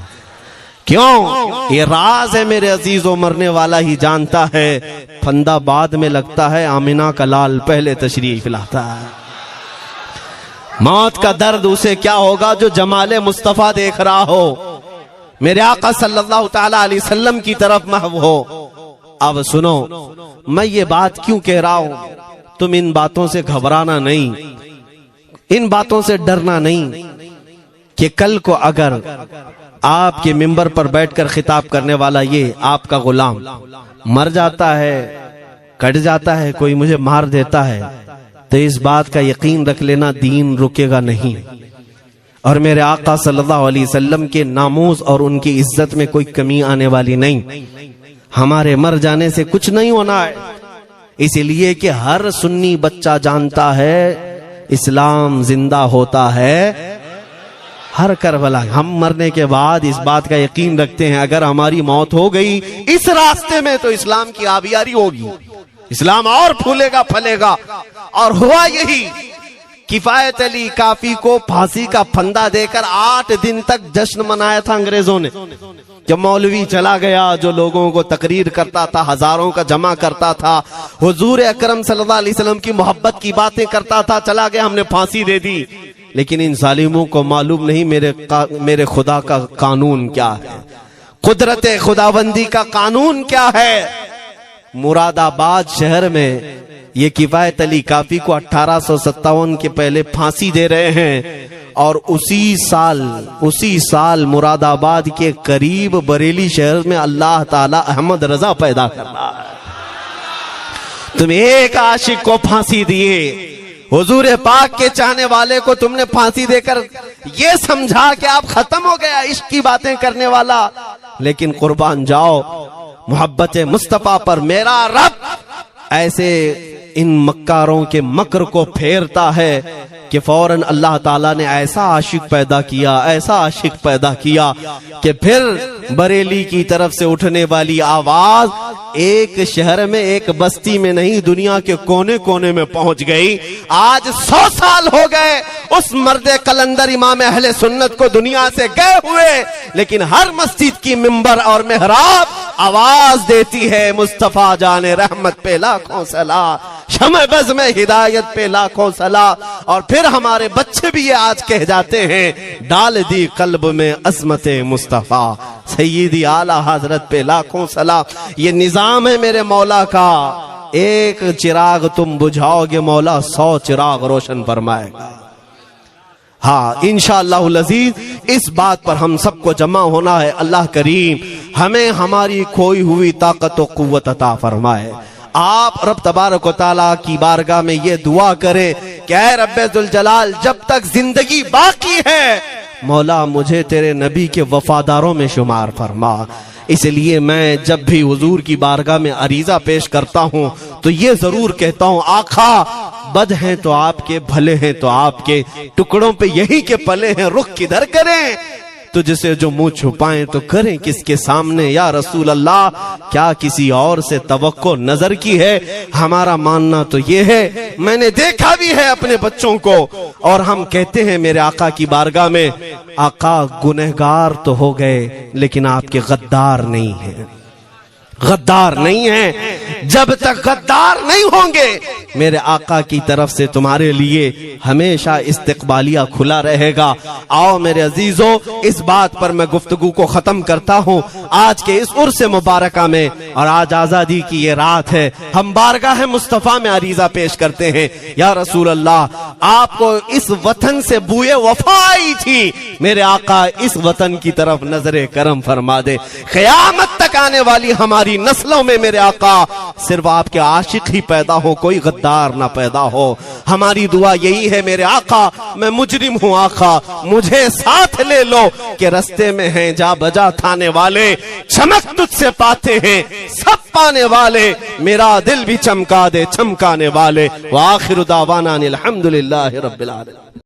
Speaker 1: کیوں؟ یہ راز ہے میرے عزیزوں، مرنے والا ہی جانتا ہے. پھندا بعد میں لگتا ہے، آمنہ کا لال پہلے تشریف لاتا ہے. موت کا درد اسے کیا ہوگا جو جمال مصطفیٰ دیکھ رہا ہو، میرے آقا صلی اللہ تعالی علیہ وسلم کی طرف محو ہو. اب سنو میں یہ بات کیوں کہہ رہا ہوں، تم ان باتوں سے گھبرانا نہیں، ان باتوں سے ڈرنا نہیں کہ کل کو اگر آپ کے ممبر پر بیٹھ کر خطاب کرنے والا یہ آپ کا غلام مر جاتا ہے، کٹ جاتا ہے، کوئی مجھے مار دیتا ہے، تو اس بات کا یقین رکھ لینا دین رکے گا نہیں. اور میرے آقا صلی اللہ علیہ وسلم کے ناموس اور ان کی عزت میں کوئی کمی آنے والی نہیں. ہمارے مر جانے سے کچھ نہیں ہونا ہے، اسی لیے کہ ہر سنی بچہ جانتا ہے اسلام زندہ ہوتا ہے ہر کربلا. ہم مرنے کے بعد اس بات کا یقین رکھتے ہیں اگر ہماری موت ہو گئی اس راستے میں تو اسلام کی آبیاری ہوگی، اسلام اور پھولے گا پھلے گا. اور ہوا یہی، کفایت علی کافی کو پھانسی کا پھندا دے کر 8 دن تک جشن منایا تھا انگریزوں نے. جب مولوی چلا گیا جو لوگوں کو تقریر کرتا تھا، ہزاروں کا جمع کرتا تھا، حضور اکرم صلی اللہ علیہ وسلم کی محبت کی باتیں کرتا تھا، چلا گیا، ہم نے پھانسی دے دی. لیکن ان ظالموں کو معلوم نہیں میرے خدا کا قانون کیا ہے، قدرت خداوندی کا قانون کیا ہے. مراد آباد شہر میں یہ کفایت علی کافی کو 1857 کے پہلے پھانسی دے رہے ہیں، اور اسی سال مراد آباد کے قریب بریلی شہر میں اللہ تعالی احمد رضا پیدا کر رہا ہے. تم ایک عاشق کو پھانسی دیے، حضور پاک کے چاہنے والے کو تم نے پھانسی دے کر یہ سمجھا کہ آپ ختم ہو گیا عشق کی باتیں کرنے والا. لیکن قربان جاؤ محبت مصطفیٰ پر، میرا رب ایسے ان مکاروں کے مکر کو پھیرتا ہے کہ فوراً اللہ تعالیٰ نے ایسا عاشق پیدا کیا کہ پھر بریلی کی طرف سے اٹھنے والی آواز ایک شہر میں، ایک بستی میں نہیں، دنیا کے کونے کونے میں پہنچ گئی. آج 100 سال ہو گئے اس مرد قلندر امام اہل سنت کو دنیا سے گئے ہوئے، لیکن ہر مسجد کی منبر اور محراب آواز دیتی ہے مصطفیٰ جان رحمت پہ لاکھوں صلاۃ، شمع بز میں ہدایت پہ لاکھوں صلاۃ. اور پھر ہمارے بچے بھی یہ آج کہہ جاتے ہیں ڈال دی قلب میں عظمت مصطفیٰ سیدی اعلی حضرت پہ لاکھوں صلاۃ. یہ نظام ہے میرے مولا کا، ایک چراغ تم بجھاؤ گے مولا 100 چراغ روشن فرمائے گا. ہاں انشاءاللہ العزیز اس بات پر ہم سب کو جمع ہونا ہے. اللہ کریم ہمیں ہماری کھوئی ہوئی طاقت و قوت عطا فرمائے. آپ رب تبارک و تعالیٰ کی بارگاہ میں یہ دعا کریں کہ اے رب ذوالجلال جب تک زندگی باقی ہے مولا مجھے تیرے نبی کے وفاداروں میں شمار فرما. اس لیے میں جب بھی حضور کی بارگاہ میں عریضہ پیش کرتا ہوں تو یہ ضرور کہتا ہوں آقا بد ہیں تو آپ کے، بھلے ہیں تو آپ کے، ٹکڑوں پہ یہی کے پلے ہیں، رخ کدھر کریں، تو جسے جو منہ چھپائیں تو کریں کس کے سامنے. یا رسول اللہ کیا کسی اور سے توقع نظر کی ہے؟ ہمارا ماننا تو یہ ہے، میں نے دیکھا بھی ہے اپنے بچوں کو، اور ہم کہتے ہیں میرے آقا کی بارگاہ میں آقا گنہگار تو ہو گئے لیکن آپ کے غدار نہیں ہیں، غدار نہیں ہیں. جب تک غدار نہیں ہوں گے میرے آقا کی طرف سے تمہارے لیے ہمیشہ استقبالیہ کھلا رہے گا. آؤ میرے عزیزو اس بات پر میں گفتگو کو ختم کرتا ہوں. آج کے اس عرس مبارکہ میں، اور آج آزادی کی یہ رات ہے، ہم بارگاہ مصطفیٰ میں عریضہ پیش کرتے ہیں یا رسول اللہ آپ کو اس وطن سے بوئے وفا آئی تھی، میرے آقا اس وطن کی طرف نظر کرم فرما دے. قیامت تک آنے والی ہماری نسلوں میں میرے آقا صرف آپ کے عاشق ہی پیدا ہو، کوئی غدار نہ پیدا ہو. ہماری دعا یہی ہے میرے آقا میں مجرم ہوں آقا مجھے ساتھ لے لو کہ رستے میں ہیں جا بجا تھانے والے، چمک تجھ سے پاتے ہیں سب پانے والے، میرا دل بھی چمکا دے چمکانے والے. وآخر دعوانا الحمدللہ رب العالمین.